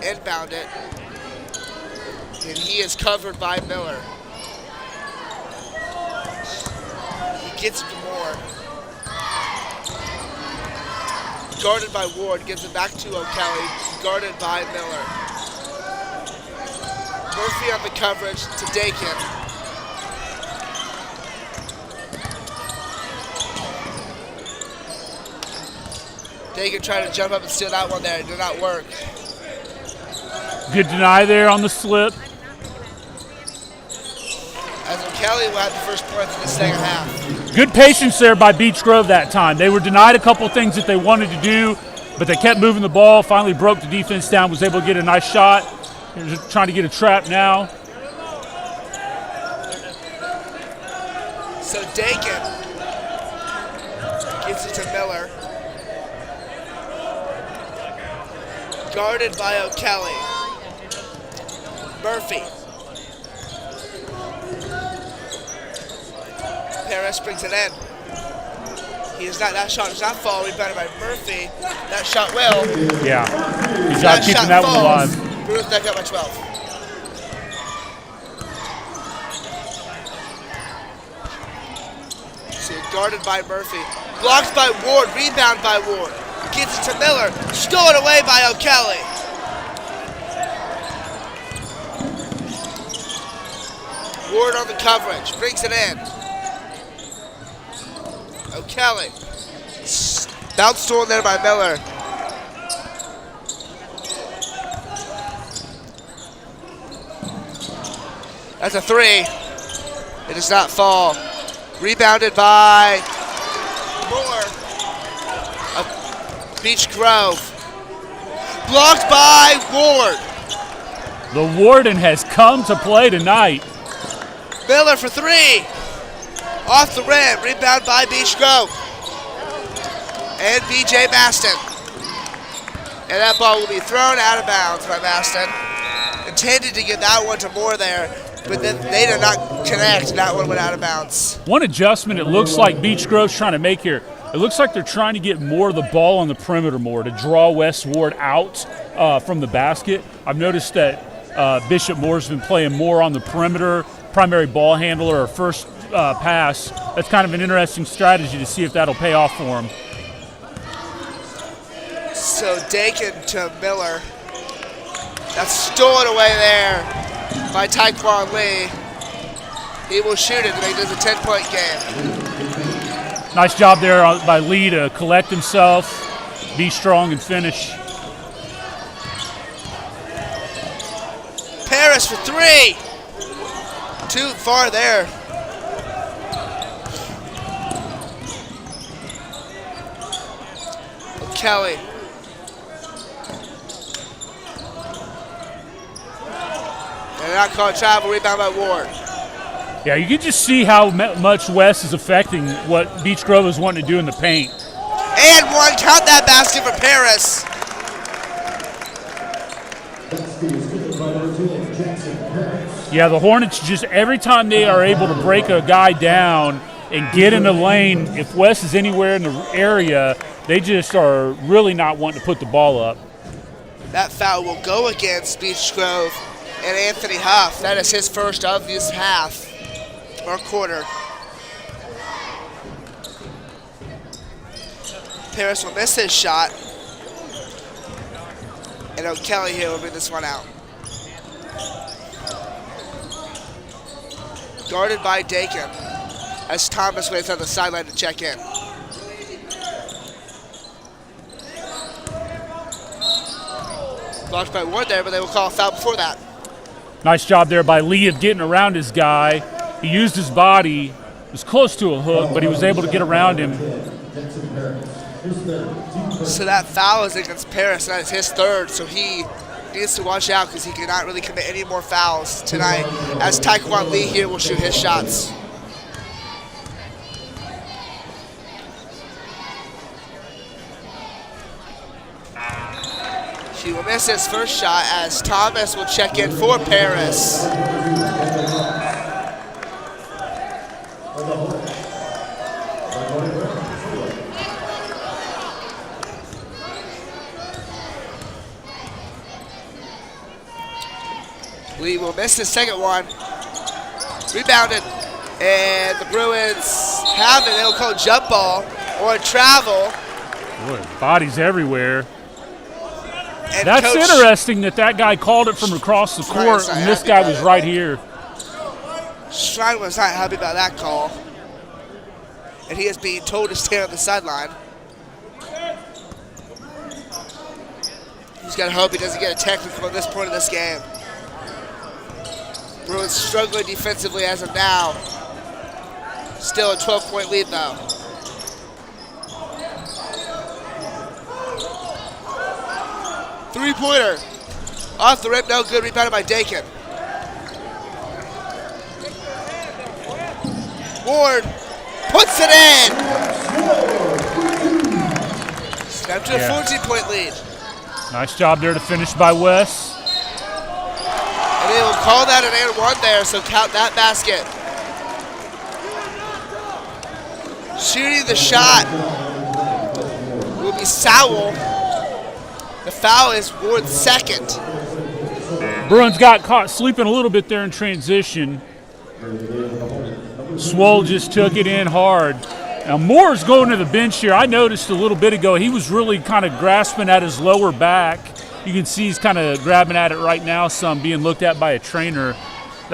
inbound it, and he is covered by Miller. He gets it to Moore. Guarded by Ward, gives it back to O'Kelly, guarded by Miller. Murphy on the coverage to Dakin. Dakin tried to jump up and steal that one there. It did not work. Good deny there on the slip. As O'Kelly will have the first points in the second half. Good patience there by Beech Grove that time. They were denied a couple things that they wanted to do, but they kept moving the ball, finally broke the defense down, was able to get a nice shot. They're just trying to get a trap now. So Dakin gives it to Miller. Guarded by O'Kelly. Murphy. Perez brings it in. That shot is not fall. Rebounded by Murphy. That shot will. Yeah. Good job keeping that one alive. Bruins back up by 12. So guarded by Murphy. Blocked by Ward. Rebound by Ward. Gets it to Miller. Stolen away by O'Kelly. Ward on the coverage, brings it in. O'Kelly. Bounce stolen there by Miller. That's a three. It does not fall. Rebounded by Moore of Beech Grove. Blocked by Ward. The Warden has come to play tonight. Miller for three. Off the rim. Rebound by Beech Grove. And B.J. Maston. And that ball will be thrown out of bounds by Maston. Intended to get that one to Moore there, but then they did not connect. That one went out of bounds. One adjustment it looks like Beech Grove's trying to make here. It looks like they're trying to get more of the ball on the perimeter more to draw Wes Ward out from the basket. I've noticed that Bishop Moore's been playing more on the perimeter, primary ball handler or first pass. That's kind of an interesting strategy to see if that'll pay off for him. So Dakin to Miller. That's stolen away there by Taekwon Lee. He will shoot it to make this a 10-point game. Nice job there by Lee to collect himself, be strong, and finish. Paris for three. Too far there. Kelly. And they're not called travel. Rebound by Ward. Yeah, you can just see how much Wes is affecting what Beech Grove is wanting to do in the paint. And one. Count that basket for Paris. Yeah, the Hornets just every time they are able to break a guy down and get in the lane, if Wes is anywhere in the area, they just are really not wanting to put the ball up. That foul will go against Beech Grove and Anthony Huff. That is his first of this half or quarter. Paris will miss his shot. And O'Kelly here will bring this one out. Guarded by Dakin as Thomas waits on the sideline to check in. Blocked by Ward there, but they will call a foul before that. Nice job there by Lee of getting around his guy. He used his body. It was close to a hook, but he was able to get around him. So that foul is against Paris. That is his third, so he needs to watch out because he cannot really commit any more fouls tonight as Taekwon Lee here will shoot his shots. He will miss his first shot as Thomas will check in for Paris. Lee will miss his second one. Rebounded. And the Bruins have it. They'll call jump ball or travel. Boy, bodies everywhere. And That's Coach interesting that guy called it from across the court and this guy was right here. Shrine was not happy about that call. And he is being told to stay on the sideline. He's got to hope he doesn't get a technical at this point in this game. Bruins struggling defensively as of now. Still a 12-point lead though. Three-pointer. Off the rim, no good. Rebounded by Dakin. Ward puts it in. Step to a 14-point lead. Nice job there to finish by Wes. And they will call that an and one there, so count that basket. Shooting the shot will be Sowell. The foul is Ward's second. Bruins got caught sleeping a little bit there in transition. Swole just took it in hard. Now Moore's going to the bench here. I noticed a little bit ago he was really kind of grasping at his lower back. You can see he's kind of grabbing at it right now some, being looked at by a trainer.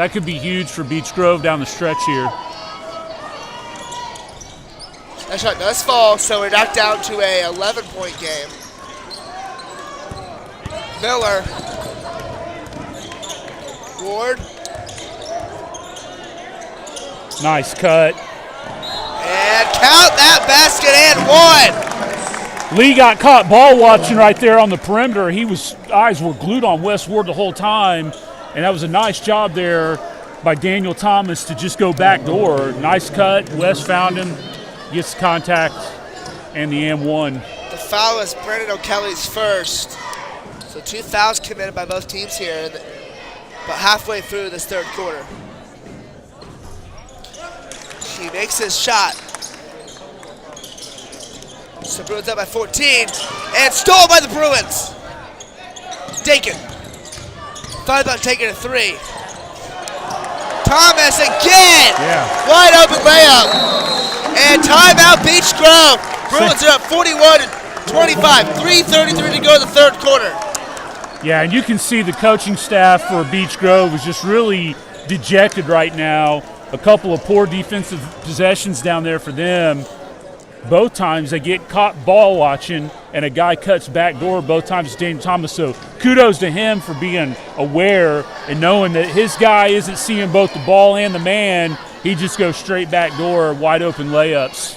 That could be huge for Beech Grove down the stretch here. That shot does fall, so we're knocked down to a 11-point game. Miller. Ward. Nice cut. And count that basket and one. Lee got caught ball watching right there on the perimeter. Eyes were glued on Wes Ward the whole time, and that was a nice job there by Daniel Thomas to just go back door. Nice cut. Wes found him, gets the contact, and the and-one. The foul is Brendan O'Kelly's first. So 2 fouls committed by both teams here, but halfway through this third quarter. He makes his shot. So Bruins up by 14, and stolen by the Bruins. Dakin. Thought about taking a three. Thomas again! Yeah. Wide open layup. And timeout Beech Grove. Bruins are up 41-25. 3:33 to go in the third quarter. Yeah, and you can see the coaching staff for Beech Grove is just really dejected right now. A couple of poor defensive possessions down there for them. Both times they get caught ball watching, and a guy cuts back door. Both times it's Daniel Thomas. So kudos to him for being aware and knowing that his guy isn't seeing both the ball and the man. He just goes straight back door, wide open layups.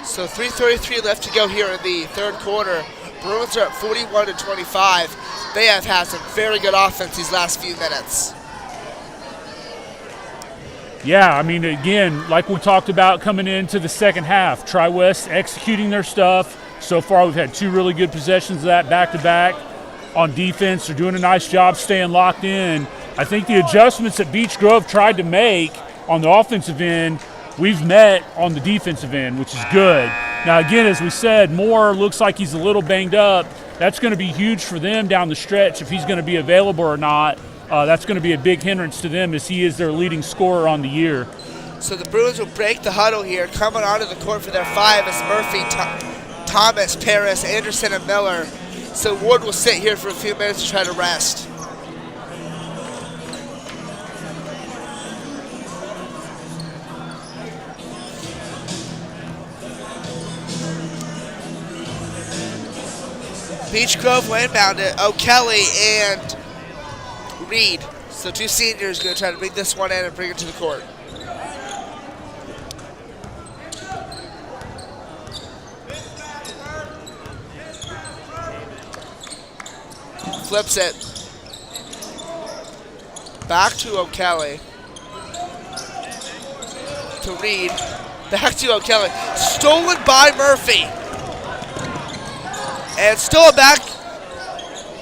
So 3:33 left to go here in the third quarter. Bruins are up 41-25. They have had some very good offense these last few minutes. Yeah, I mean, again, like we talked about coming into the second half, TWHS executing their stuff. So far, we've had 2 really good possessions of that back-to-back. On defense, they're doing a nice job staying locked in. I think the adjustments that Beech Grove tried to make on the offensive end, we've met on the defensive end, which is good. Now, again, as we said, Moore looks like he's a little banged up. That's going to be huge for them down the stretch if he's going to be available or not. That's going to be a big hindrance to them as he is their leading scorer on the year. So the Bruins will break the huddle here. Coming onto the court for their 5 is Murphy, Thomas, Paris, Anderson, and Miller. So Ward will sit here for a few minutes to try to rest. Beech Grove will inbound it. O'Kelly and Reed. So 2 seniors going to try to bring this one in and bring it to the court. Flips it. Back to O'Kelly. To Reed. Back to O'Kelly. Stolen by Murphy. And stolen back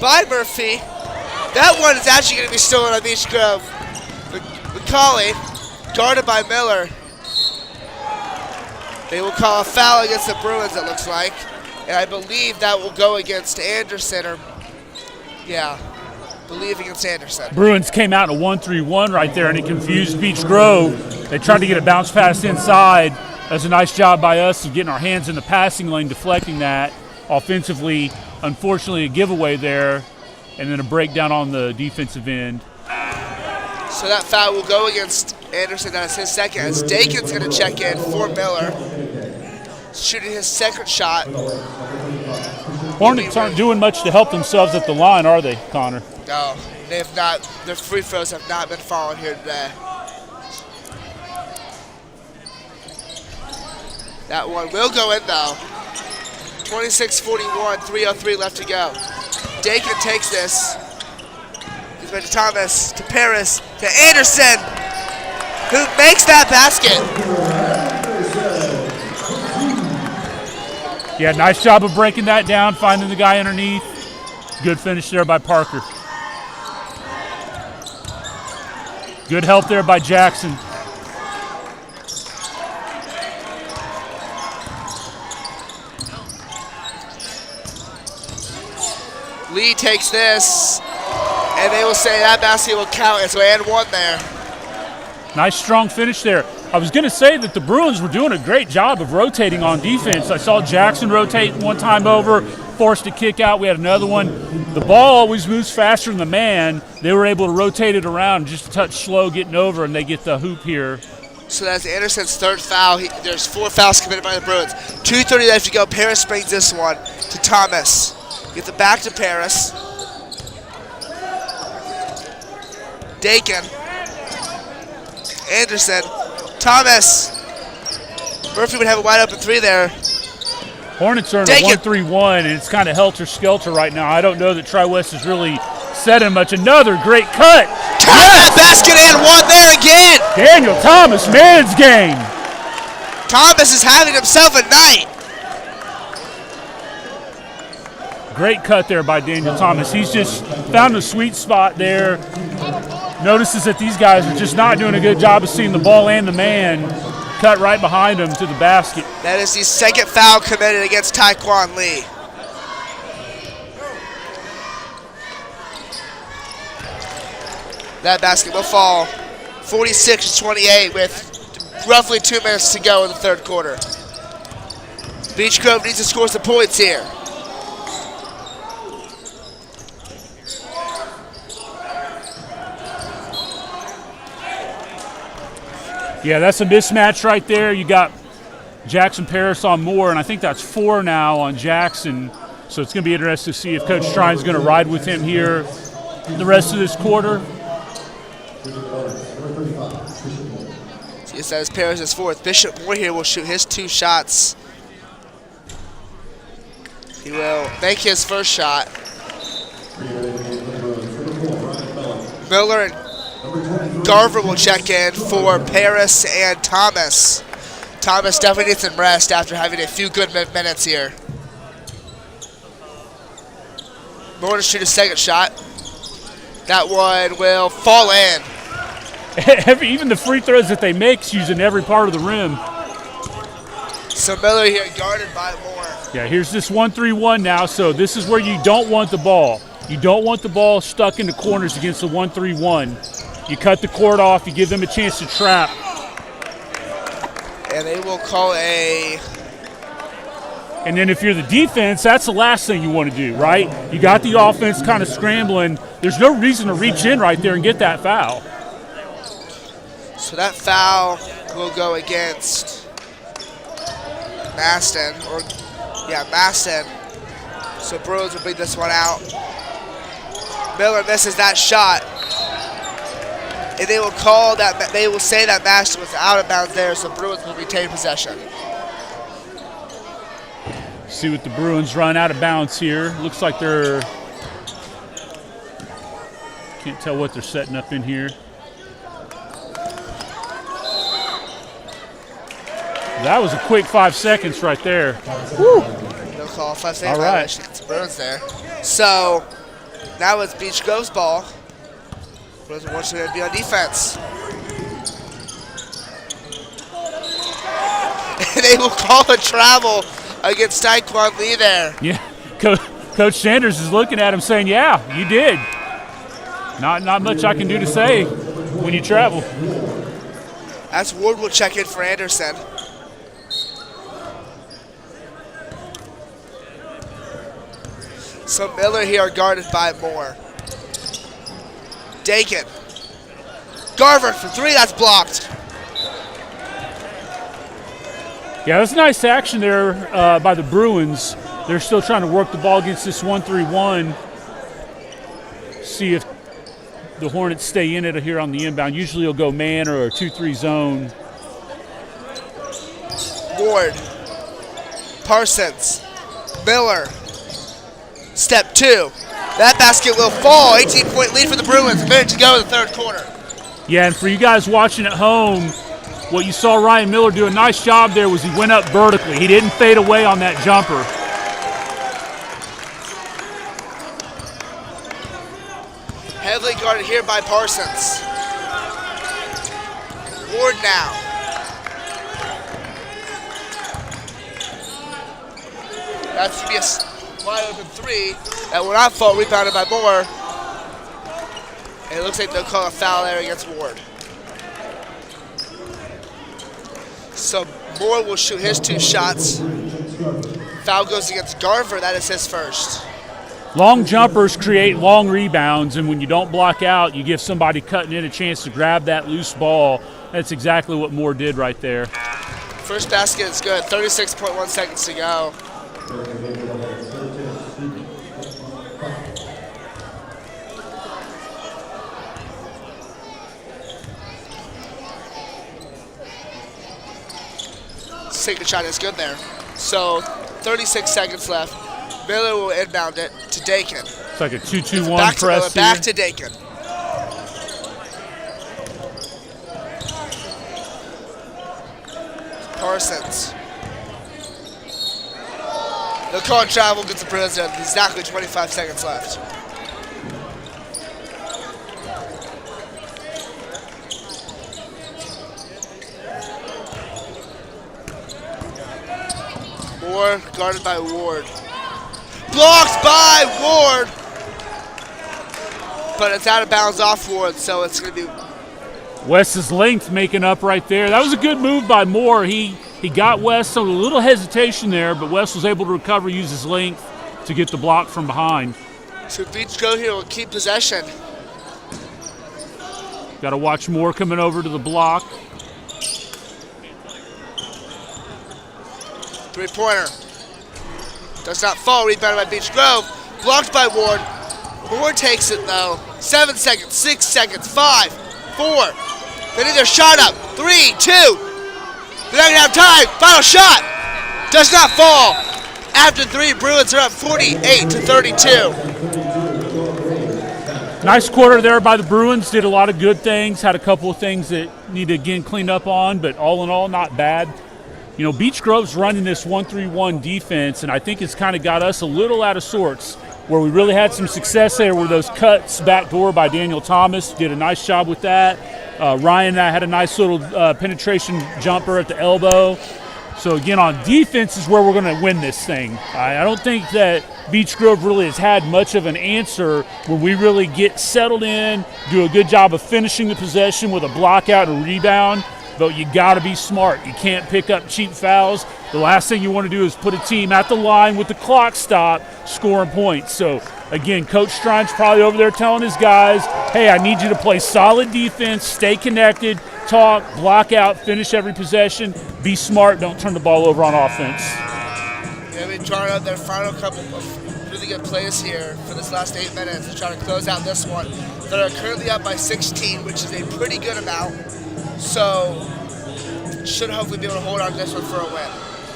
by Murphy. That one is actually going to be stolen on Beech Grove. McCauley, guarded by Miller. They will call a foul against the Bruins, it looks like. And I believe that will go against Anderson, or, yeah, believe against Anderson. Bruins came out in a 1-3-1 right there, and it confused Beech Grove. They tried to get a bounce pass inside. That's a nice job by us of getting our hands in the passing lane, deflecting that. Offensively, unfortunately, a giveaway there, and then a breakdown on the defensive end. So that foul will go against Anderson. That is his second. As Dakin's going to check in for Miller, shooting his second shot. Hornets aren't doing much to help themselves at the line, are they, Connor? No, they have not. Their free throws have not been falling here today. That one will go in, though. 26-41, 3:03 left to go. Dakin takes this. He's back to Thomas, to Paris, to Anderson, who makes that basket. Yeah, nice job of breaking that down, finding the guy underneath. Good finish there by Parker. Good help there by Jackson. Lee takes this, and they will say that basket will count as we had one there. Nice strong finish there. I was going to say that the Bruins were doing a great job of rotating on defense. I saw Jackson rotate one time over. forced a kick out. We had another one. The ball always moves faster than the man. They were able to rotate it around just a touch slow getting over, and they get the hoop here. So that's Anderson's third foul. There's 4 fouls committed by the Bruins. 2:30 left to go. Paris brings this one to Thomas. Gets it back to Paris. Dakin. Anderson. Thomas. Murphy would have a wide open 3 there. Hornets are in a 1-3-1, and it's kind of helter-skelter right now. I don't know that TWHS has really setting much. Another great cut. That basket and one there again. Daniel Thomas, man's game. Thomas is having himself a night. Great cut there by Daniel Thomas. He's just found a sweet spot there. Notices that these guys are just not doing a good job of seeing the ball and the man. Cut right behind him to the basket. That is the second foul committed against Taekwon Lee. That basket will fall 46-28 with roughly 2 minutes to go in the third quarter. Beech Grove needs to score some points here. Yeah, that's a mismatch right there. You got Jackson Paris on Moore, and I think that's 4 now on Jackson. So it's going to be interesting to see if Coach Strine's going to ride with him here the rest of this quarter. He says Paris is 4th. Bishop Moore here will shoot his 2 shots. He will make his first shot. Miller and Garver will check in for Paris and Thomas. Thomas definitely needs some rest after having a few good minutes here. Moore to shoot his second shot. That one will fall in. Even the free throws that they make is using every part of the rim. So Miller here guarded by Moore. Yeah, here's this 1-3-1 now, so this is where you don't want the ball. You don't want the ball stuck in the corners against the 1-3-1. You cut the court off, you give them a chance to trap. And they will call a... And then if you're the defense, that's the last thing you want to do, right? You got the offense kind of scrambling. There's no reason to reach in right there and get that foul. So that foul will go against Maston, Maston. So Bruins will beat this one out. Miller misses that shot. And they will call that, they will say that Maston was out of bounds there, so Bruins will retain possession. See what the Bruins run out of bounds here. Looks like they're, can't tell what they're setting up in here. That was a quick 5 seconds right there. Woo. No call, 5 seconds. All right. It's Bruins there. So now it's Beech Grove's ball. Bruins wants to be on defense. And they will call a travel against Taekwon Lee there. Yeah, Coach Sanders is looking at him saying, yeah, you did. Not much I can do to say when you travel. As Ward will check in for Anderson. So Miller here guarded by Moore. Dakin. Garver for 3, that's blocked. Yeah, that's nice action there by the Bruins. They're still trying to work the ball against this 1-3-1. See if the Hornets stay in it here on the inbound. Usually you'll go man or a 2-3 zone. Ward. Parsons. Miller. Step 2. That basket will fall. 18-point lead for the Bruins. A minute to go in the third quarter. Yeah, and for you guys watching at home, what you saw Ryan Miller do a nice job there was he went up vertically. He didn't fade away on that jumper. Heavily guarded here by Parsons. Ward now. That's to be a wide open 3 that will not fall, rebounded by Moore. And it looks like they'll call a foul there against Ward. So Moore will shoot his 2 shots. foul goes against Garver. That is his first. Long jumpers create long rebounds, and when you don't block out, you give somebody cutting in a chance to grab that loose ball. That's exactly what Moore did right there. First basket is good. 36.1 seconds to go. Second shot is good there. So 36 seconds left. Miller will inbound it to Dakin. It's like a 2-2-1 press here. Back to Dakin. Parsons. They'll call it travel, gets the Bruins in. Exactly 25 seconds left. Moore guarded by Ward. Blocked by Ward! But it's out of bounds off Ward, so it's going to be... West's length making up right there. That was a good move by Moore. He got West, so a little hesitation there, but West was able to recover, use his length to get the block from behind. So Beech go here will keep possession. Got to watch Moore coming over to the block. Three-pointer. Does not fall. Rebounded by Beech Grove. Blocked by Ward. Ward takes it, though. 7 seconds, 6 seconds, 5, 4. They need their shot up. 3, 2. They're not going to have time. Final shot. Does not fall. After 3, Bruins are up 48-32. Nice quarter there by the Bruins. Did a lot of good things. Had a couple of things that need to, again, clean up on, but all in all, not bad. You know, Beech Grove's running this 1-3-1 defense, and I think it's kind of got us a little out of sorts. Where we really had some success there were those cuts backdoor by Daniel Thomas. Did a nice job with that. Ryan had a nice little penetration jumper at the elbow. So, again, on defense is where we're going to win this thing. I don't think that Beech Grove really has had much of an answer when we really get settled in, do a good job of finishing the possession with a block out and a rebound. But you got to be smart. You can't pick up cheap fouls. The last thing you want to do is put a team at the line with the clock stop scoring points. So, again, Coach Strine's probably over there telling his guys, hey, I need you to play solid defense, stay connected, talk, block out, finish every possession, be smart, don't turn the ball over on offense. Yeah, we drawn up their final couple of really good plays here for this last 8 minutes to try to close out this one. They're currently up by 16, which is a pretty good amount. So, should hopefully be able to hold on to this one for a win.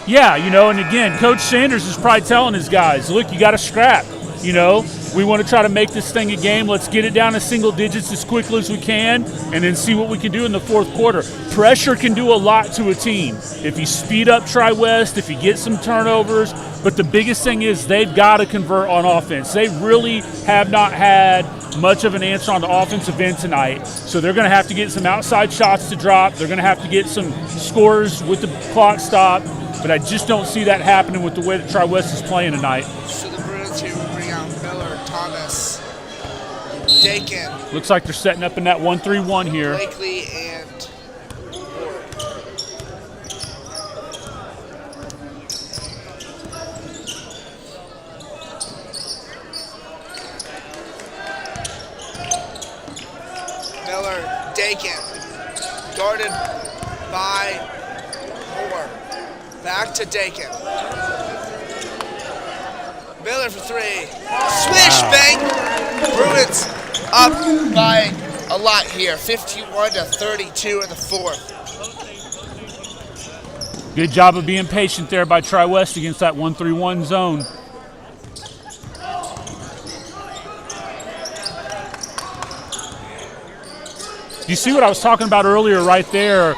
Yeah, you know, and again, Coach Sanders is probably telling his guys, look, you got to scrap. You know, we want to try to make this thing a game. Let's get it down to single digits as quickly as we can and then see what we can do in the fourth quarter. Pressure can do a lot to a team. If you speed up TWHS, if you get some turnovers, but the biggest thing is they've got to convert on offense. They really have not had much of an answer on the offensive end tonight. So they're going to have to get some outside shots to drop. They're going to have to get some scores with the clock stop. But I just don't see that happening with the way that TWHS is playing tonight. So the Bruins here will bring out Miller, Thomas, Dakin. Looks like they're setting up in that 1-3-1 here. Blakely and Ward. Miller, Dakin, guarded by Moore. Back to Dakin. Miller for 3. Swish, bang! Bruins up by a lot here. 51-32 in the fourth. Good job of being patient there by TWHS against that 1-3-1 zone. You see what I was talking about earlier right there?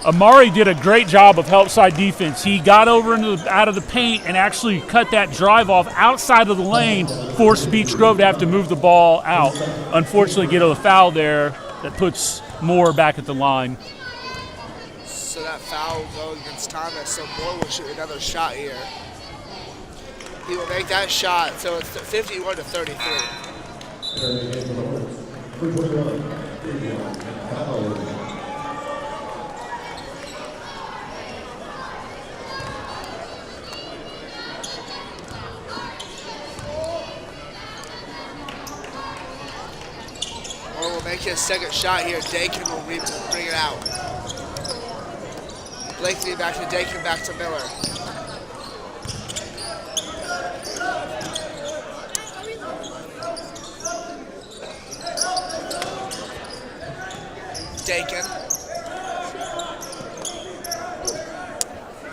Amari did a great job of help side defense. He got over out of the paint and actually cut that drive off outside of the lane, forced Beech Grove to have to move the ball out. Unfortunately, get a foul there that puts Moore back at the line. So that foul will go against Thomas, so Moore will shoot another shot here. He will make that shot, so it's 51-33. make his second shot here. Dakin will bring it out. Blakely back to Dakin, back to Miller. Dakin.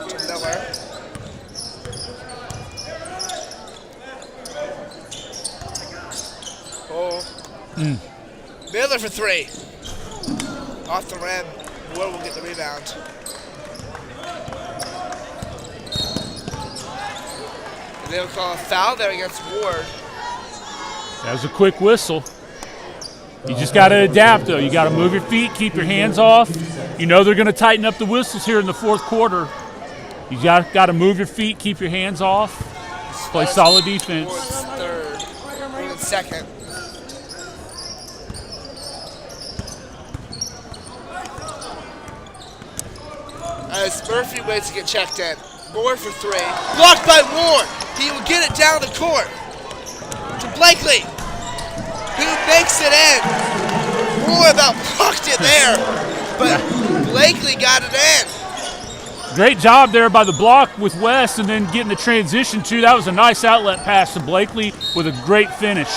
To Miller. Oh. Miller for three. Off the rim. Ward will get the rebound. And they'll call a foul there against Ward. That was a quick whistle. You just got to adapt, though. You got to move your feet, keep your hands off. You know they're going to tighten up the whistles here in the fourth quarter. You got to move your feet, keep your hands off, play solid defense. Ward's third. Ward's second. As Murphy waits to get checked in. Moore for three. Blocked by Ward. He will get it down the court to Blakely, who makes it in. Moore about blocked it there, but Blakely got it in. Great job there by the block with West, and then getting the transition too. That was a nice outlet pass to Blakely with a great finish.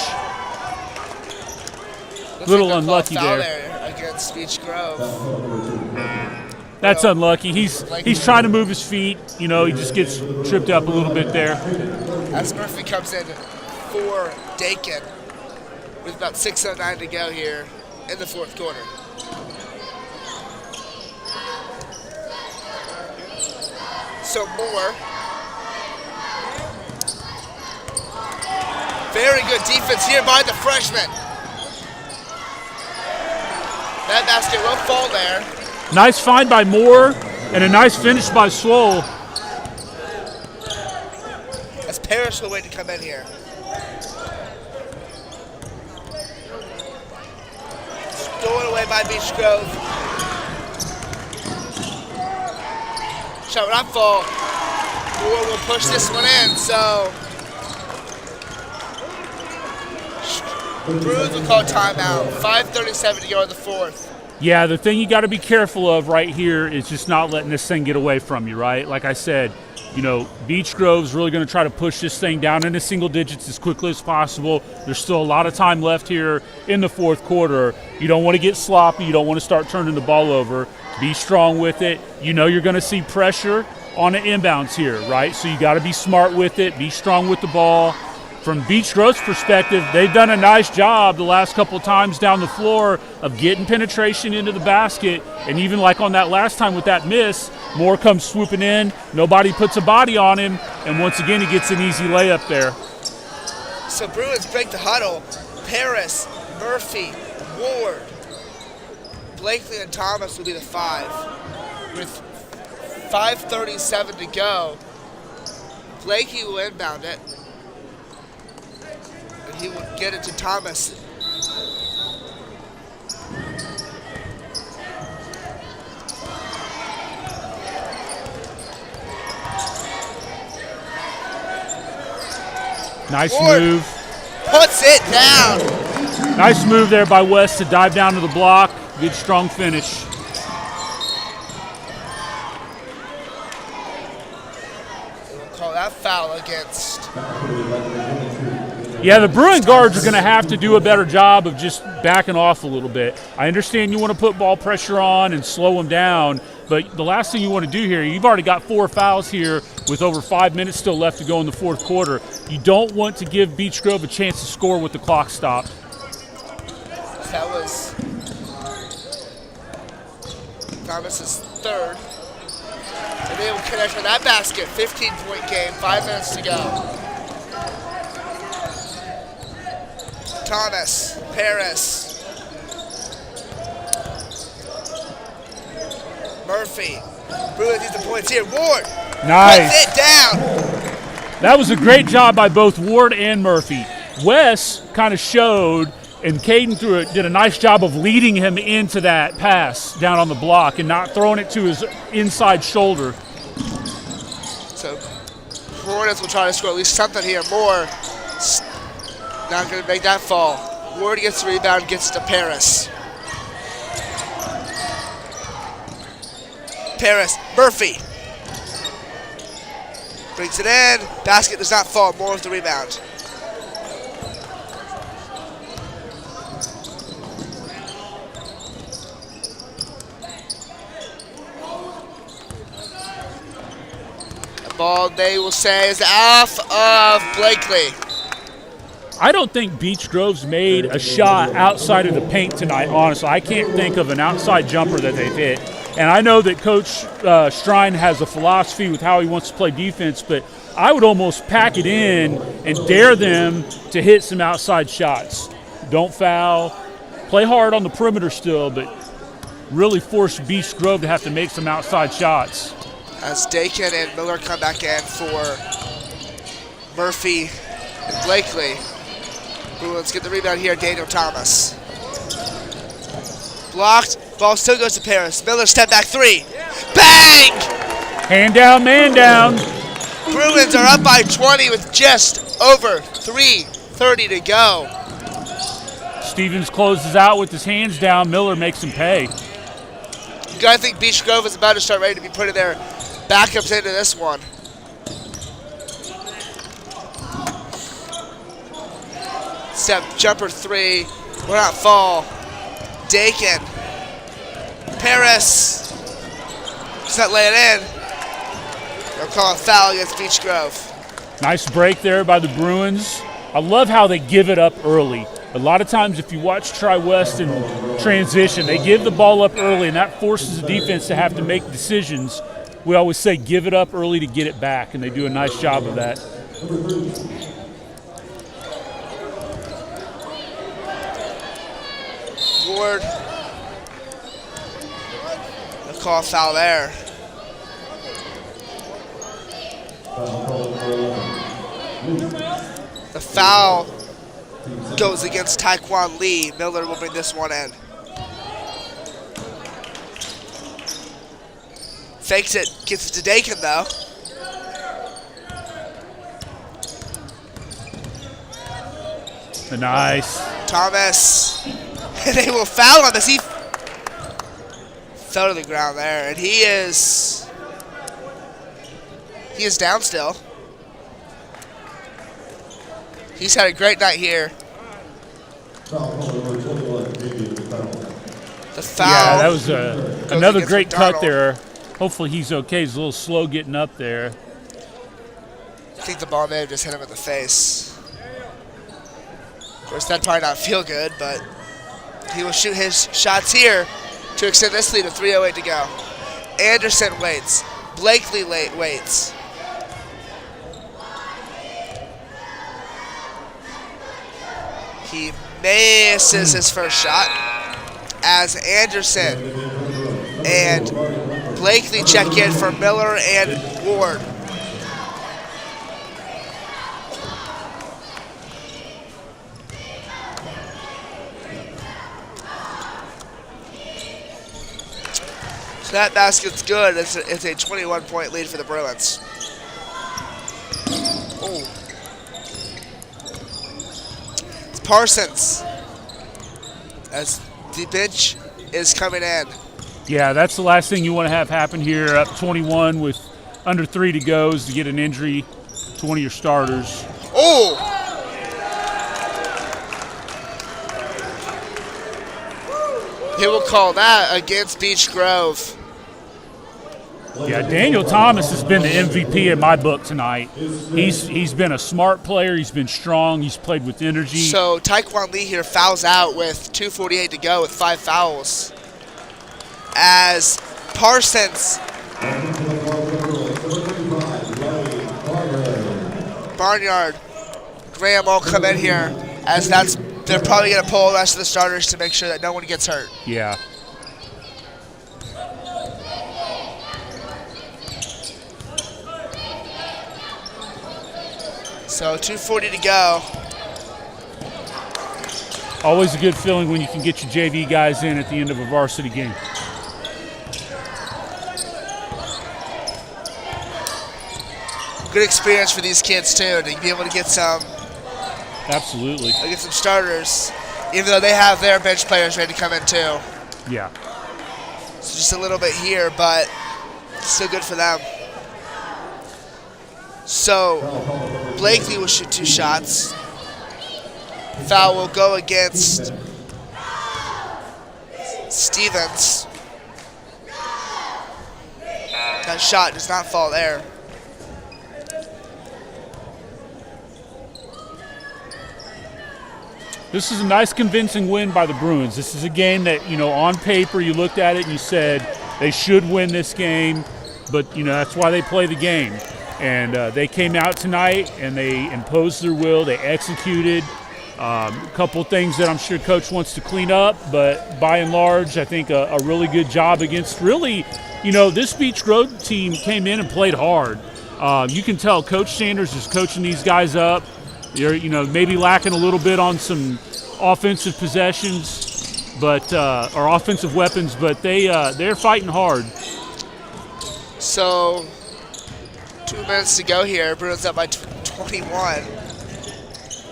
Little unlucky there against Beech Grove. That's unlucky. He's trying to move his feet. You know, he just gets tripped up a little bit there. As Murphy comes in for Dakin with about 6:09 to go here in the fourth quarter. So Moore. Very good defense here by the freshman. That basket will fall there. Nice find by Moore and a nice finish by Swole. As Parrish will wait to come in here. Stolen away by Beech Grove. Shot will not fall. Moore will push this one in, so Bruins will call timeout. 5:37 to go in the fourth. Yeah, the thing you got to be careful of right here is just not letting this thing get away from you, right? Like I said, you know, Beech Grove's really going to try to push this thing down into single digits as quickly as possible. There's still a lot of time left here in the fourth quarter. You don't want to get sloppy. You don't want to start turning the ball over. Be strong with it. You know you're going to see pressure on the inbounds here, right? So you got to be smart with it. Be strong with the ball. From Beech Grove's perspective, they've done a nice job the last couple of times down the floor of getting penetration into the basket. And even like on that last time with that miss, Moore comes swooping in. Nobody puts a body on him. And once again, he gets an easy layup there. So Bruins break the huddle. Paris, Murphy, Ward, Blakely, and Thomas will be the five. With 5:37 to go, Blakely will inbound it. He will get it to Thomas. Nice Ward move. Puts it down. Nice move there by West to dive down to the block. Good strong finish. We'll call that foul against. Yeah, the Bruin guards are going to have to do a better job of just backing off a little bit. I understand you want to put ball pressure on and slow them down, but the last thing you want to do here, you've already got 4 fouls here with over 5 minutes still left to go in the fourth quarter. You don't want to give Beech Grove a chance to score with the clock stopped. That was Thomas's third. And they will connect with that basket. 15-point game, 5 minutes to go. Thomas, Paris, Murphy. Bruins needs the points here. Ward Nice. puts it down. That was a great job by both Ward and Murphy. Wes kind of showed, and Caden did a nice job of leading him into that pass down on the block and not throwing it to his inside shoulder. So Hornets will try to score at least something here. Moore not going to make that fall. Ward gets the rebound, gets it to Paris. Paris, Murphy. Brings it in. Basket does not fall. Moore with the rebound. The ball, they will say, is off of Blakely. I don't think Beech Grove's made a shot outside of the paint tonight, honestly. I can't think of an outside jumper that they've hit. And I know that Coach Strine has a philosophy with how he wants to play defense, but I would almost pack it in and dare them to hit some outside shots. Don't foul. Play hard on the perimeter still, but really force Beech Grove to have to make some outside shots. As Dakin and Miller come back in for Murphy and Blakely. Bruins get the rebound here, Daniel Thomas. Blocked, ball still goes to Paris. Miller step back three. Bang! Hand down, man down. Bruins are up by 20 with just over 3:30 to go. Stevens closes out with his hands down. Miller makes him pay. I think Beech Grove is about to start ready to be putting their backups into this one. Step jumper three, will not fall. Dakin, Paris, does not lay it in. They'll call a foul against Beech Grove. Nice break there by the Bruins. I love how they give it up early. A lot of times if you watch Tri-West in transition, they give the ball up early, and that forces the defense to have to make decisions. We always say give it up early to get it back, and they do a nice job of that. Ward. They'll call a foul there. The foul goes against Taekwon Lee. Miller will bring this one in. Fakes it, gets it to Dakin though. Nice. Thomas. They will foul on this. He fell to the ground there, and he is down still. He's had a great night here. The foul. Yeah, that was another great cut there. Hopefully he's okay. He's a little slow getting up there. I think the ball may have just hit him in the face. Of course, that'd probably not feel good, but he will shoot his shots here to extend this lead to 3:08 to go. Anderson waits. Blakely waits. He misses his first shot as Anderson and Blakely check in for Miller and Ward. So that basket's good. It's a 21-point lead for the Bruins. Oh. It's Parsons as the bench is coming in. Yeah, that's the last thing you want to have happen here. Up 21 with under 3 to go is to get an injury to one of your starters. Oh! He will call that against Beech Grove. Yeah, Daniel Thomas has been the MVP in my book tonight. He's been a smart player. He's been strong. He's played with energy. So Taekwon Lee here fouls out with 2:48 to go with 5 fouls. As Parsons, Barnyard, Graham all come in here, as they're probably going to pull the rest of the starters to make sure that no one gets hurt. Yeah. So 2:40 to go. Always a good feeling when you can get your JV guys in at the end of a varsity game. Good experience for these kids too, to be able to get some. Absolutely. Get some starters. even though they have their bench players ready to come in too. Yeah. So just a little bit here, but still good for them. So Blakely will shoot 2 shots. Foul will go against Stevens. That shot does not fall there. This is a nice convincing win by the Bruins. This is a game that, on paper you looked at it and you said they should win this game, but, that's why they play the game. And they came out tonight and they imposed their will. They executed. A couple things that I'm sure Coach wants to clean up, but by and large, I think a really good job against really, this Beech Grove team came in and played hard. You can tell Coach Sanders is coaching these guys up. They're, maybe lacking a little bit on some offensive possessions, but or offensive weapons, but they're fighting hard. So 2 minutes to go here. Bruins up by 21.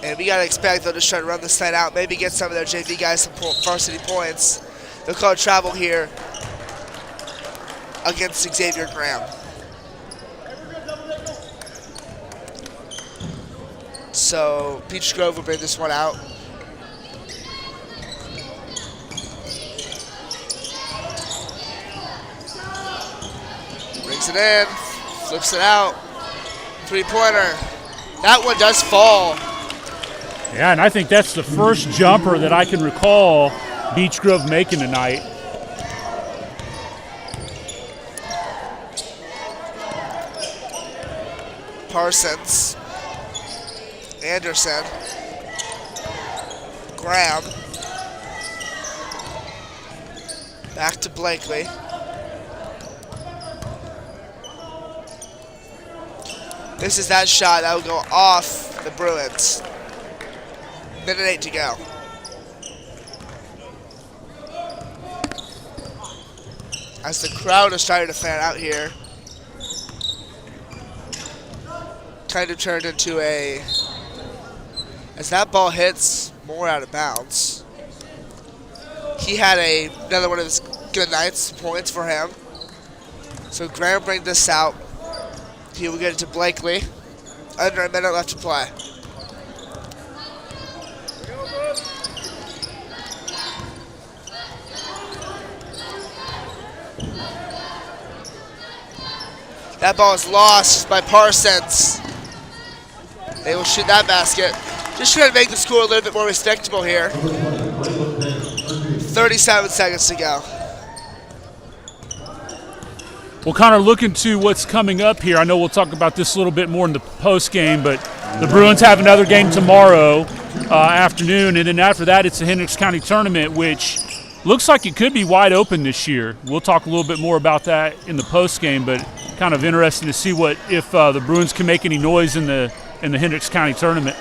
And we got to expect they'll just try to run this thing out, maybe get some of their JV guys some varsity points. They'll call travel here against Xavier Graham. So Beech Grove will bring this one out. Brings it in, flips it out. 3-pointer. That one does fall. Yeah, and I think that's the first jumper that I can recall Beech Grove making tonight. Parsons, Anderson, Graham, back to Blakely. This is that shot that will go off the Bruins. 1:08 to go. As the crowd is starting to fan out here, kind of turned into as that ball hits more out of bounds. He had another one of his good nights, points for him. So Graham brings this out. He will get it to Blakely. Under a minute left to play. That ball is lost by Parsons. They will shoot that basket. Just trying to make the score a little bit more respectable here. 37 seconds to go. We'll kind of look into what's coming up here. I know we'll talk about this a little bit more in the post game, but the Bruins have another game tomorrow afternoon, and then after that it's the Hendricks County Tournament, which looks like it could be wide open this year. We'll talk a little bit more about that in the post game, but kind of interesting to see if the Bruins can make any noise in the Hendricks County Tournament.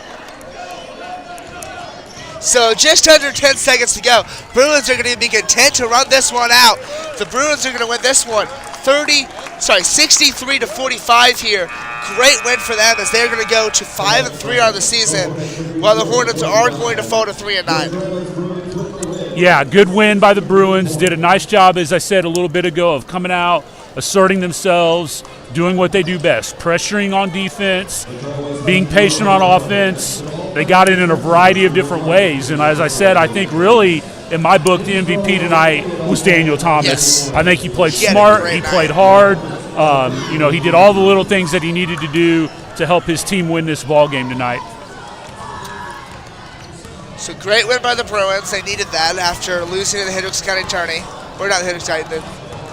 So just under 10 seconds to go. Bruins are going to be content to run this one out. The Bruins are going to win this one 63-45 here. Great win for them as they're going to go to 5-3 on the season, while the Hornets are going to fall to 3-9. Yeah, good win by the Bruins. Did a nice job, as I said a little bit ago, of coming out, asserting themselves, doing what they do best, pressuring on defense, being patient on offense. They got it in a variety of different ways. And as I said, I think really, in my book, the MVP tonight was Daniel Thomas. Yes. I think he played smart, he played hard. He did all the little things that he needed to do to help his team win this ball game tonight. So great win by the Bruins. They needed that after losing to the Hendricks County Tourney. Or not the Hendricks County, the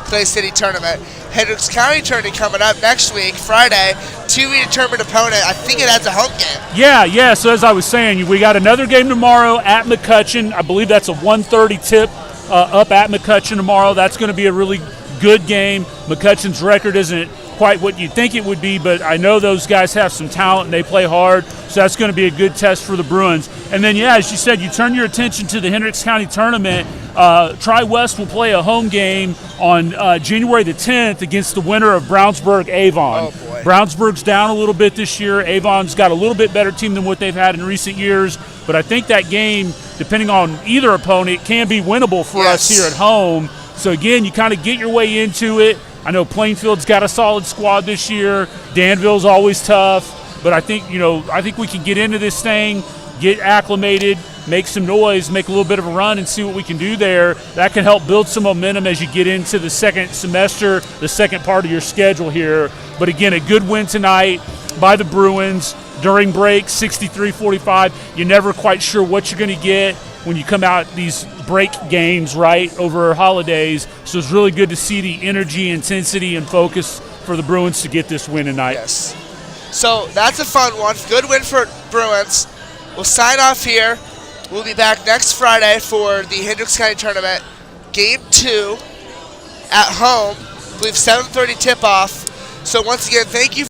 Clay City Tournament. Hendricks County Tourney coming up next week, Friday. To be determined opponent. I think it has a home game. Yeah. So as I was saying, we got another game tomorrow at McCutcheon. I believe that's a 1:30 tip up at McCutcheon tomorrow. That's going to be a really good game. McCutcheon's record isn't quite what you'd think it would be, but I know those guys have some talent and they play hard, so that's going to be a good test for the Bruins. And then, as you said, you turn your attention to the Hendricks County Tournament. TWHS will play a home game on January the 10th against the winner of Brownsburg-Avon. Oh, boy. Brownsburg's down a little bit this year. Avon's got a little bit better team than what they've had in recent years, but I think that game depending on either opponent, can be winnable for us here at home. So again, you kind of get your way into it. I know Plainfield's got a solid squad this year. Danville's always tough, but I think we can get into this thing, get acclimated, make some noise, make a little bit of a run, and see what we can do there. That can help build some momentum as you get into the second semester, the second part of your schedule here. But again, a good win tonight by the Bruins during break, 63-45. You're never quite sure what you're going to get when you come out these break games, right, over holidays. So it's really good to see the energy, intensity, and focus for the Bruins to get this win tonight. Yes. So that's a fun one. Good win for Bruins. We'll sign off here. We'll be back next Friday for the Hendricks County Tournament. Game 2 at home. I believe 7:30 tip-off. So once again, thank you